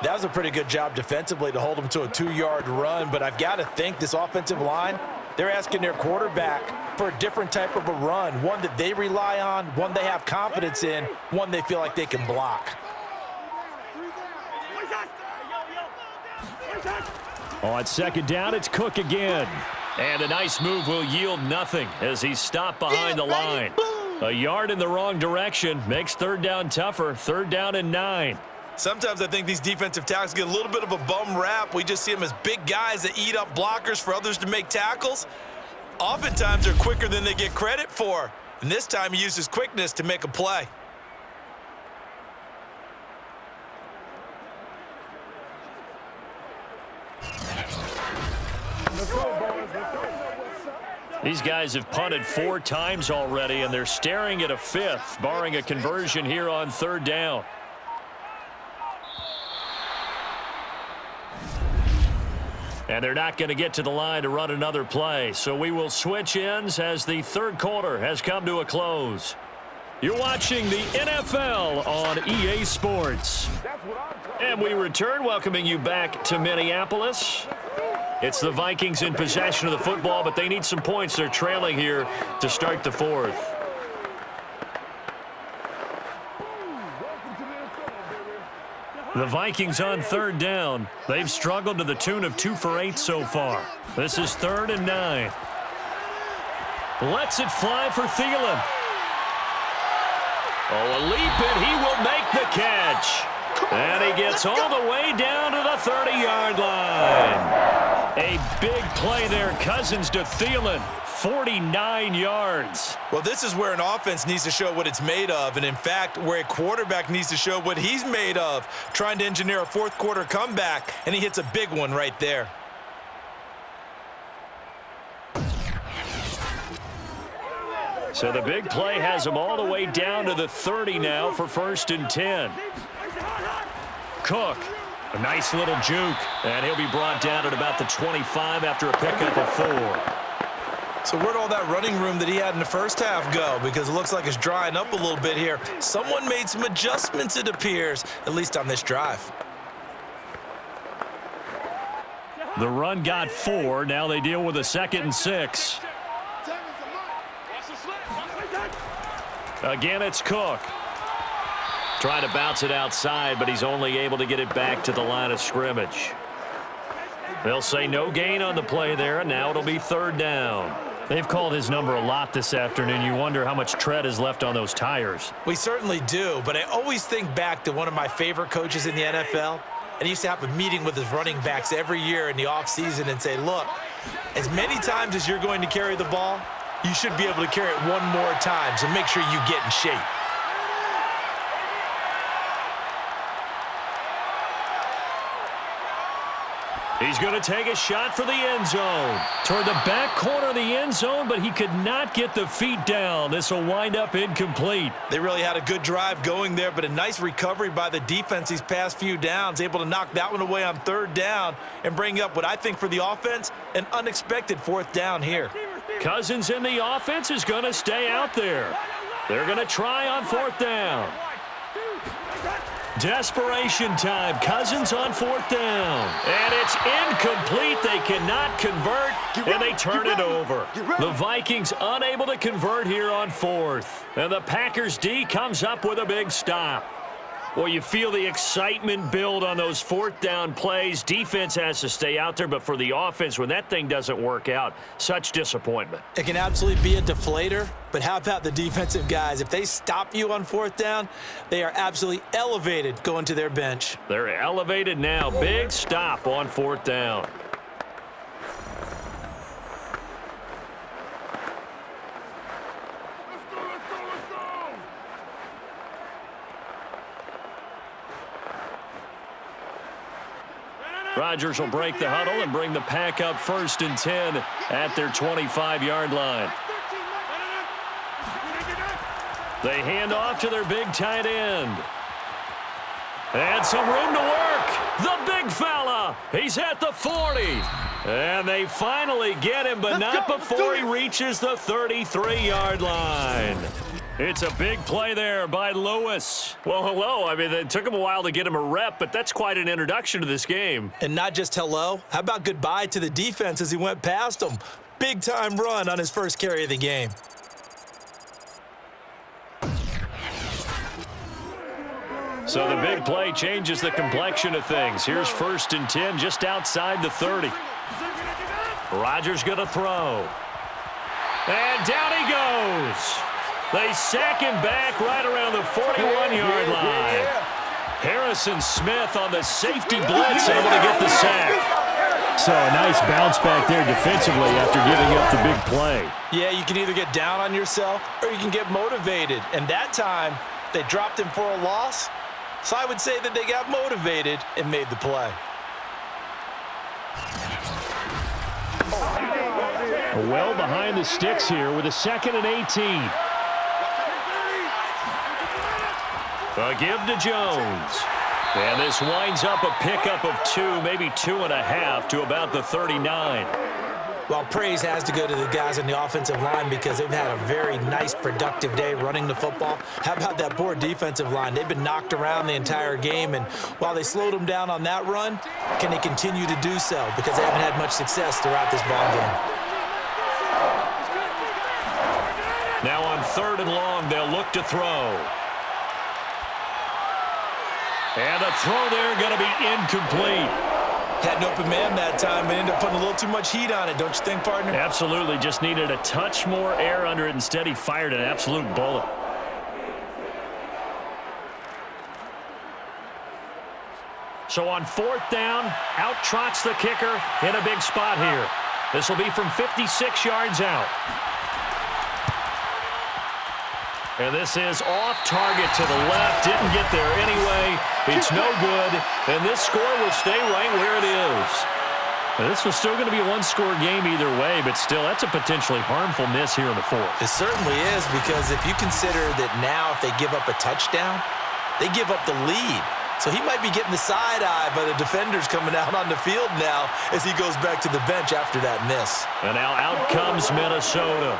That was a pretty good job defensively to hold him to a 2-yard run, but I've got to think this offensive line, they're asking their quarterback for a different type of a run, one that they rely on, one they have confidence in, one they feel like they can block. On 2nd down, it's Cook again. And a nice move will yield nothing as he's stopped behind the line. A yard in the wrong direction makes 3rd down tougher. 3rd down and 9. Sometimes I think these defensive tackles get a little bit of a bum rap. We just see them as big guys that eat up blockers for others to make tackles. Oftentimes they're quicker than they get credit for. And this time he used his quickness to make a play. These guys have punted 4 times already, and they're staring at a 5th, barring a conversion here on 3rd down. And they're not going to get to the line to run another play, so we will switch ends as the 3rd quarter has come to a close. You're watching the NFL on EA Sports. And we return, welcoming you back to Minneapolis. It's the Vikings in possession of the football, but they need some points. They're trailing here to start the 4th. The Vikings on 3rd down. They've struggled to the tune of 2 for 8 so far. This is 3rd and 9. Lets it fly for Thielen. Oh, a leap, and he will make the catch. And he gets all the way down to the 30-yard line. A big play there. Cousins to Thielen. 49 yards. Well, this is where an offense needs to show what it's made of, and in fact, where a quarterback needs to show what he's made of, trying to engineer a fourth-quarter comeback, and he hits a big one right there. So the big play has him all the way down to the 30 now for 1st and 10. Cook, a nice little juke, and he'll be brought down at about the 25 after a pickup of 4. So where'd all that running room that he had in the first half go? Because it looks like it's drying up a little bit here. Someone made some adjustments, it appears, at least on this drive. The run got 4. Now they deal with a 2nd and 6. Again, it's Cook. Trying to bounce it outside, but he's only able to get it back to the line of scrimmage. They'll say no gain on the play there, and now it'll be 3rd down. They've called his number a lot this afternoon. You wonder how much tread is left on those tires. We certainly do, but I always think back to one of my favorite coaches in the NFL, and he used to have a meeting with his running backs every year in the offseason and say, look, as many times as you're going to carry the ball, you should be able to carry it one more time, so make sure you get in shape. He's going to take a shot for the end zone. Toward the back corner of the end zone, but he could not get the feet down. This will wind up incomplete. They really had a good drive going there, but a nice recovery by the defense these past few downs, able to knock that one away on 3rd down and bring up what I think for the offense, an unexpected 4th down here. Cousins in the offense is going to stay out there. They're going to try on 4th down. Desperation time. Cousins on 4th down. And it's incomplete. They cannot convert, and they turn it over. The Vikings unable to convert here on 4th. And the Packers D comes up with a big stop. Well, you feel the excitement build on those 4th down plays. Defense has to stay out there, but for the offense, when that thing doesn't work out, such disappointment. It can absolutely be a deflator, but how about the defensive guys? If they stop you on 4th down, they are absolutely elevated going to their bench. They're elevated now. Big stop on 4th down. Rodgers will break the huddle and bring the pack up 1st and 10 at their 25-yard line. They hand off to their big tight end. And some room to work. The big fella. He's at the 40. And they finally get him, but not before he reaches the 33-yard line. It's a big play there by Lewis. Well, hello. I mean, it took him a while to get him a rep, but that's quite an introduction to this game. And not just hello. How about goodbye to the defense as he went past him? Big-time run on his first carry of the game. So the big play changes the complexion of things. Here's 1st and 10 just outside the 30. Rodgers going to throw. And down he goes. They sack him back right around the 41-yard line. Harrison Smith on the safety blitz, able to get the sack. So a nice bounce back there defensively after giving up the big play. Yeah, you can either get down on yourself or you can get motivated. And that time, they dropped him for a loss. So I would say that they got motivated and made the play. Well behind the sticks here with a 2nd and 18. A give to Jones. And this winds up a pickup of 2, maybe 2.5 to about the 39. Well, praise has to go to the guys on the offensive line because they've had a very nice, productive day running the football. How about that poor defensive line? They've been knocked around the entire game, and while they slowed them down on that run, can they continue to do so? Because they haven't had much success throughout this ball game. Now on 3rd and long, they'll look to throw. And the throw there going to be incomplete. Had an open man that time, but ended up putting a little too much heat on it, don't you think, partner? Absolutely. Just needed a touch more air under it. Instead, he fired an absolute bullet. So on 4th down, out trots the kicker in a big spot here. This will be from 56 yards out. And this is off target to the left. Didn't get there anyway. It's no good. And this score will stay right where it is. Now, this was still going to be a one-score game either way, but still, that's a potentially harmful miss here in the 4th. It certainly is, because if you consider that now if they give up a touchdown, they give up the lead. So he might be getting the side eye by the defenders coming out on the field now as he goes back to the bench after that miss. And now out comes Minnesota.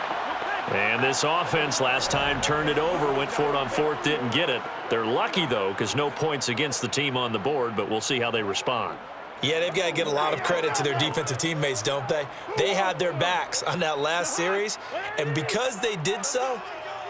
And this offense last time turned it over, went for it on 4th, didn't get it. They're lucky, though, because no points against the team on the board, but we'll see how they respond. Yeah, they've got to get a lot of credit to their defensive teammates, don't they? They had their backs on that last series, and because they did so,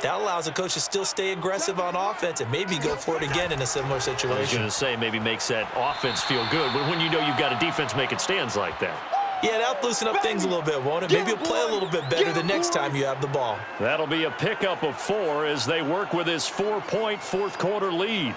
that allows the coach to still stay aggressive on offense and maybe go for it again in a similar situation. I was going to say, maybe makes that offense feel good, but when you know you've got a defense making stands like that. Yeah, that'll loosen up things a little bit, won't it? Maybe you'll play a little bit better the next time you have the ball. That'll be a pickup of 4 as they work with his 4-point fourth-quarter lead.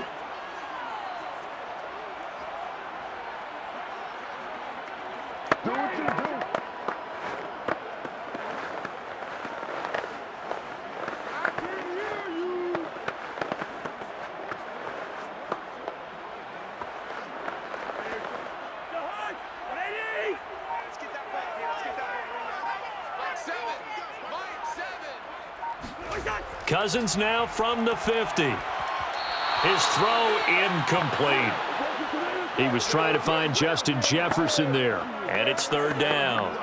Cousins now from the 50. His throw incomplete. He was trying to find Justin Jefferson there, and it's 3rd down.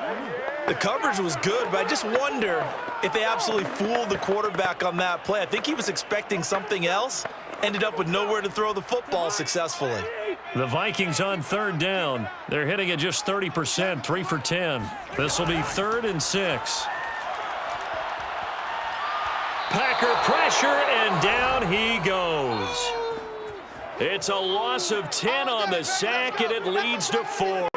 The coverage was good, but I just wonder if they absolutely fooled the quarterback on that play. I think he was expecting something else, ended up with nowhere to throw the football successfully. The Vikings on 3rd down. They're hitting at just 30%, 3 for 10. This will be 3rd and 6. Packer pressure, and down he goes. It's a loss of 10 on the sack, and it leads to 4th.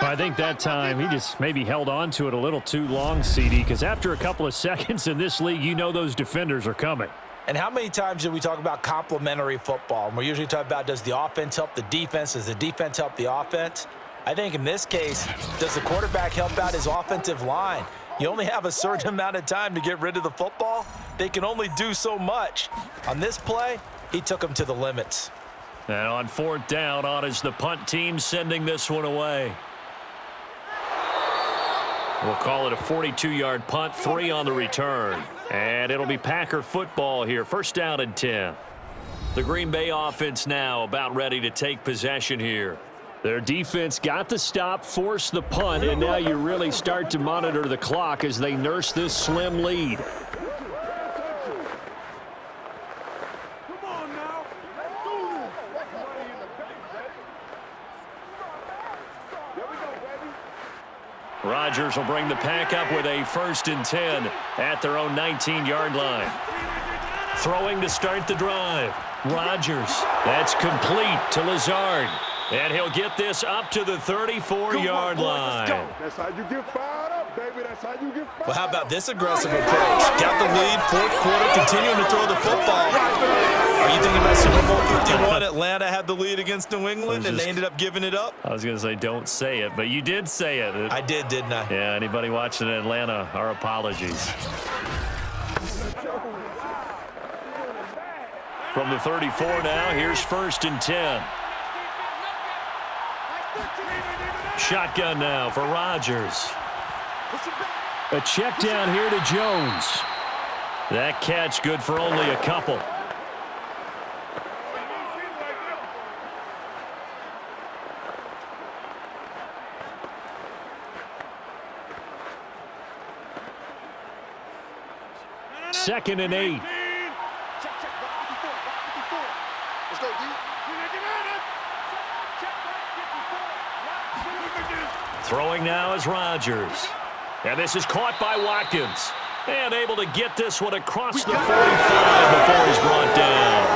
I think that time he just maybe held on to it a little too long, CD, because after a couple of seconds in this league, you know those defenders are coming. And how many times do we talk about complementary football? And we're usually talking about, does the offense help the defense? Does the defense help the offense? I think in this case, does the quarterback help out his offensive line? You only have a certain amount of time to get rid of the football. They can only do so much. On this play, he took him to the limits. And on 4th down, on is the punt team sending this one away. We'll call it a 42-yard punt, 3 on the return. And it'll be Packer football here, 1st down and 10. The Green Bay offense now about ready to take possession here. Their defense got the stop, forced the punt, and now you really start to monitor the clock as they nurse this slim lead. Rodgers will bring the Pack up with a 1st and 10 at their own 19-yard line. Throwing to start the drive. Rodgers. That's complete to Lazard. And he'll get this up to the 34-yard line. That's how you get fired up, baby. That's how you get fired up. Well, how about this aggressive approach? Got the lead, 4th quarter, continuing to throw the football. Are you thinking about Super Bowl 51? Atlanta had the lead against New England, and they ended up giving it up? I was going to say don't say it, but you did say it. I did, didn't I? Yeah, anybody watching in Atlanta, our apologies. From the 34 now, here's 1st and 10. Shotgun now for Rodgers. A check down here to Jones. That catch good for only a couple. Second and 8. Let's go, D. Throwing now is Rodgers. And this is caught by Watkins. And able to get this one across the 45 before he's brought down.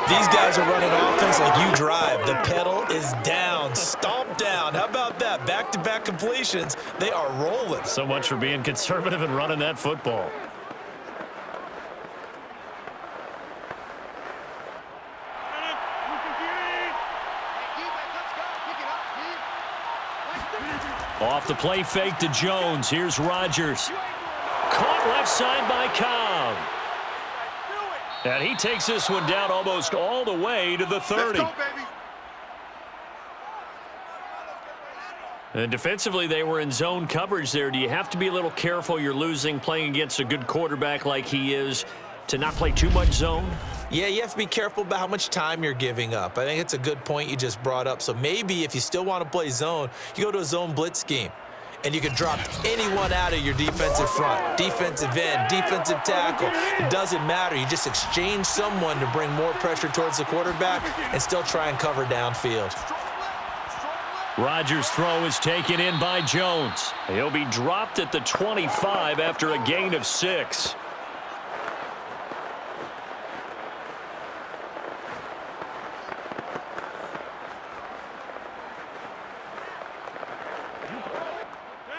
These guys are running offense like you drive. The pedal is down, stomp down. How about that? Back-to-back completions. They are rolling. So much for being conservative and running that football. Off the play fake to Jones. Here's Rodgers. Caught left side by Cobb. And he takes this one down almost all the way to the 30. Let's go, baby. And defensively, they were in zone coverage there. Do you have to be a little careful? You're losing playing against a good quarterback like he is to not play too much zone? Yeah, you have to be careful about how much time you're giving up. I think it's a good point you just brought up. So maybe if you still want to play zone, you go to a zone blitz scheme. And you can drop anyone out of your defensive front, defensive end, defensive tackle. It doesn't matter. You just exchange someone to bring more pressure towards the quarterback and still try and cover downfield. Rodgers' throw is taken in by Jones. He'll be dropped at the 25 after a gain of 6.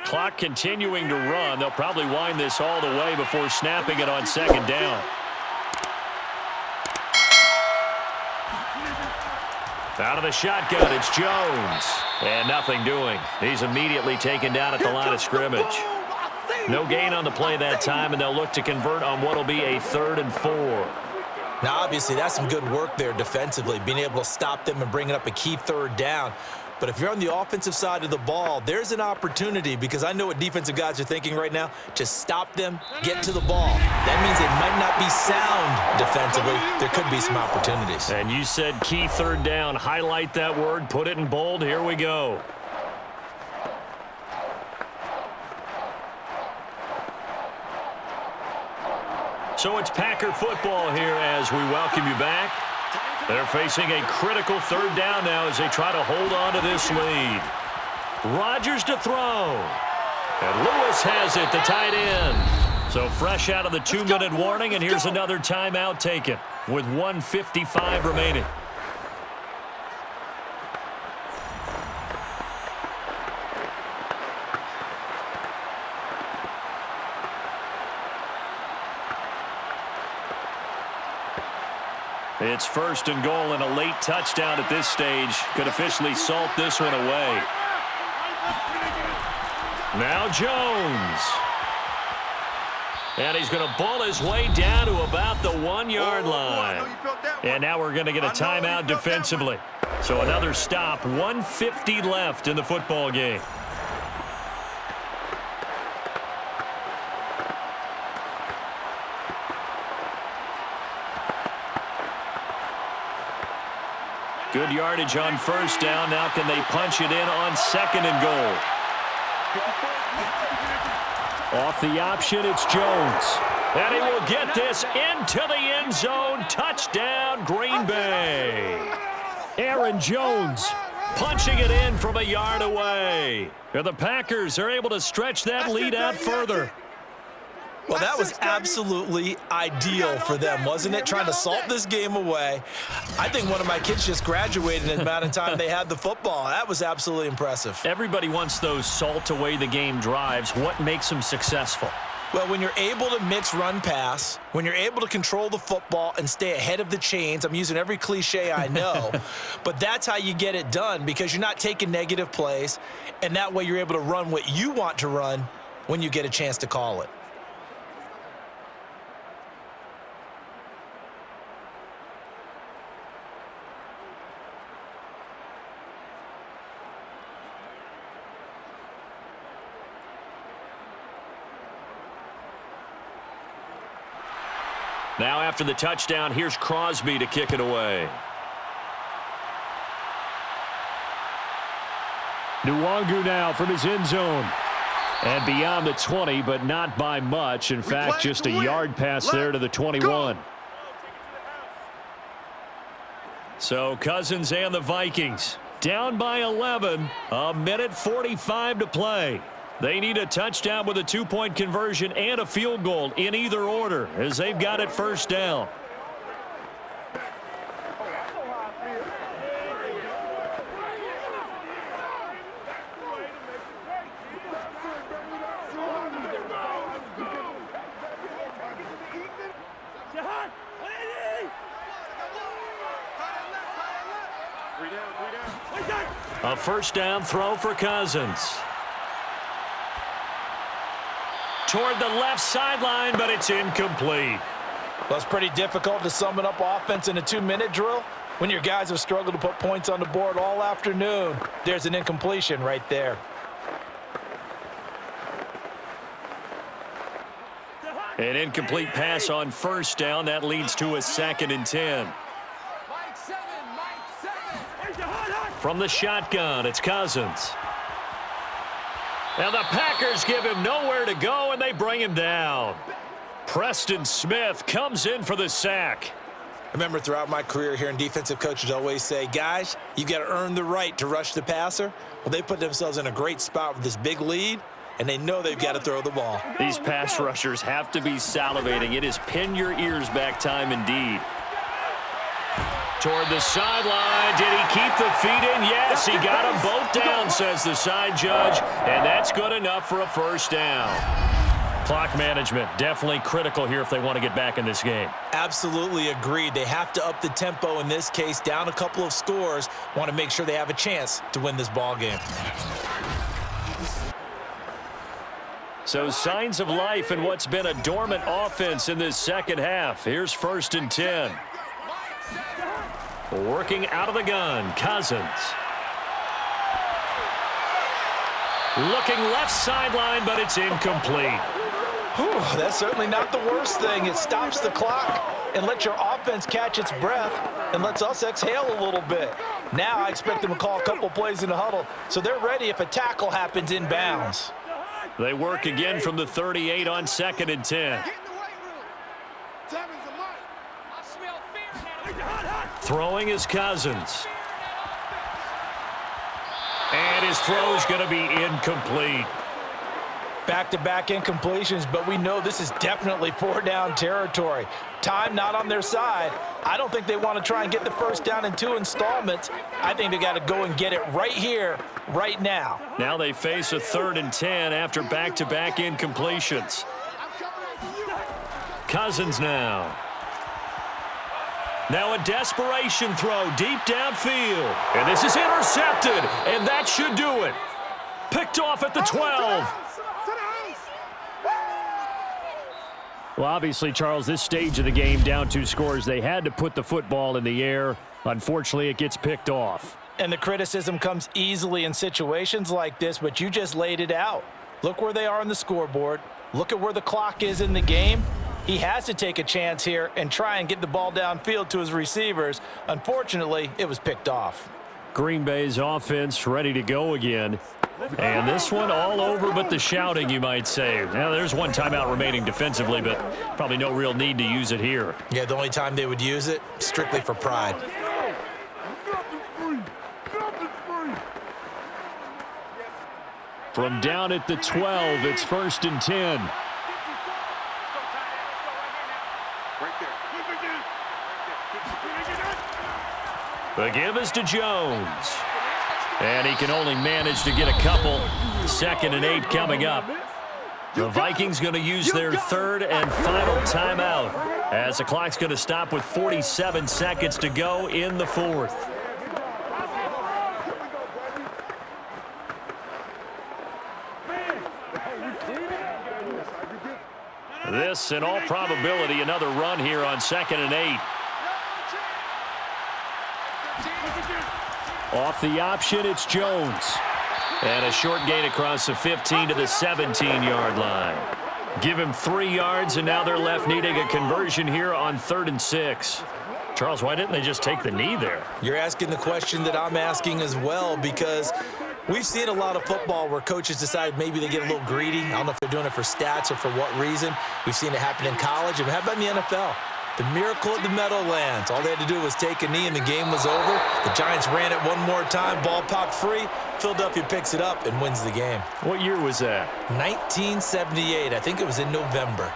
Clock continuing to run. They'll probably wind this all the way before snapping it on second down. Out of the shotgun, it's Jones. And nothing doing. He's immediately taken down at the line of scrimmage. No gain on the play that time, and they'll look to convert on what will be a 3rd and 4. Now, obviously, that's some good work there defensively, being able to stop them and bringing up a key 3rd down. But if you're on the offensive side of the ball, there's an opportunity, because I know what defensive guys are thinking right now. Just stop them, get to the ball. That means they might not be sound defensively. There could be some opportunities. And you said key 3rd down. Highlight that word, put it in bold. Here we go. So it's Packer football here as we welcome you back. They're facing a critical 3rd down now as they try to hold on to this lead. Rodgers to throw. And Lewis has it, the tight end. So fresh out of the 2-minute warning, and here's another timeout taken with 1:55 remaining. It's 1st and goal, and a late touchdown at this stage could officially salt this one away. Now Jones. And he's going to ball his way down to about the 1-yard line. And now we're going to get a timeout defensively. So another stop, 1:50 left in the football game. Good yardage on 1st down. Now can they punch it in on 2nd and goal? Off the option, it's Jones. And he will get this into the end zone. Touchdown, Green Bay. Aaron Jones punching it in from a yard away. And the Packers are able to stretch that lead out further. Well, that was absolutely ideal for them, wasn't it? Trying to salt this game away. I think one of my kids just graduated in the amount of time they had the football. That was absolutely impressive. Everybody wants those salt away the game drives. What makes them successful? Well, when you're able to mix run-pass, when you're able to control the football and stay ahead of the chains, I'm using every cliche I know, but that's how you get it done, because you're not taking negative plays, and that way you're able to run what you want to run when you get a chance to call it. Now after the touchdown, here's Crosby to kick it away. Nwangu now from his end zone. And beyond the 20, but not by much. In fact, just a yard pass there to the 21. So Cousins and the Vikings down by 11. A minute 45 to play. They need a touchdown with a 2-point conversion and a field goal in either order as they've got it 1st down. A 1st down throw for Cousins. toward the left sideline, but it's incomplete. Well, it's pretty difficult to sum it up offense in a 2-minute drill when your guys have struggled to put points on the board all afternoon. There's an incompletion right there. An incomplete pass on first down. That leads to a 2nd and 10. From the shotgun, it's Cousins. And the Packers give him nowhere to go, and they bring him down. Preston Smith comes in for the sack. I remember throughout my career hearing defensive coaches always say, guys, you got to earn the right to rush the passer. Well, they put themselves in a great spot with this big lead, and they know they've got to throw the ball. These pass rushers have to be salivating. It is pin your ears back time indeed. Toward the sideline. Did he keep the feet in? Yes, he got them both down, says the side judge, and that's good enough for a first down. Clock management, definitely critical here if they want to get back in this game. Absolutely agreed. They have to up the tempo in this case, down a couple of scores. Want to make sure they have a chance to win this ball game. So signs of life in what's been a dormant offense in this second half. Here's 1st and 10. Working out of the gun, Cousins. Looking left sideline, but it's incomplete. Whew, that's certainly not the worst thing. It stops the clock and lets your offense catch its breath and lets us exhale a little bit. Now I expect them to call a couple plays in the huddle, so they're ready if a tackle happens inbounds. They work again from the 38 on 2nd and 10. Throwing is Cousins. And his throw's going to be incomplete. Back-to-back incompletions, but we know this is definitely 4-down territory. Time not on their side. I don't think they want to try and get the first down in 2 installments. I think they got to go and get it right here, right now. Now they face a 3rd and 10 after back-to-back incompletions. Cousins now. Now a desperation throw deep downfield. And this is intercepted, and that should do it. Picked off at the 12. Well, obviously, Charles, this stage of the game, down 2 scores, they had to put the football in the air. Unfortunately, it gets picked off. And the criticism comes easily in situations like this, but you just laid it out. Look where they are on the scoreboard. Look at where the clock is in the game. He has to take a chance here and try and get the ball downfield to his receivers. Unfortunately, it was picked off. Green Bay's offense ready to go again. And this one all over but the shouting, you might say. Now, there's one timeout remaining defensively, but probably no real need to use it here. Yeah, the only time they would use it, strictly for pride. From down at the 12, it's 1st and 10. The give is to Jones. And he can only manage to get a couple. 2nd and 8 coming up. The Vikings going to use their 3rd and final timeout as the clock's going to stop with 47 seconds to go in the 4th. This, in all probability, another run here on 2nd and 8. Off the option, it's Jones. And a short gain across the 15 to the 17-yard line. Give him 3 yards, and now they're left needing a conversion here on 3rd and 6. Charles, why didn't they just take the knee there? You're asking the question that I'm asking as well, because we've seen a lot of football where coaches decide maybe they get a little greedy. I don't know if they're doing it for stats or for what reason. We've seen it happen in college. And how about in the NFL? The miracle at the Meadowlands. All they had to do was take a knee and the game was over. The Giants ran it one more time. Ball popped free. Philadelphia picks it up and wins the game. What year was that? 1978. I think it was in November.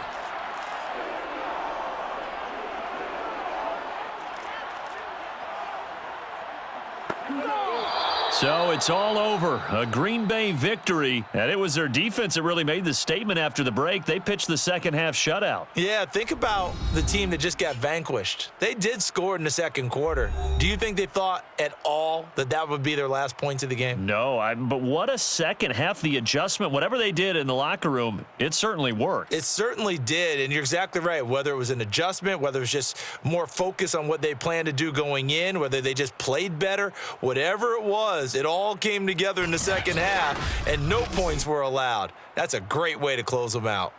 So it's all over. A Green Bay victory. And it was their defense that really made the statement after the break. They pitched the second half shutout. Yeah, think about the team that just got vanquished. They did score in the second quarter. Do you think they thought at all that that would be their last points of the game? No, but what a second half. The adjustment, whatever they did in the locker room, it certainly worked. It certainly did, and you're exactly right. Whether it was an adjustment, whether it was just more focus on what they planned to do going in, whether they just played better, whatever it was, it all came together in the second half, and no points were allowed. That's a great way to close them out.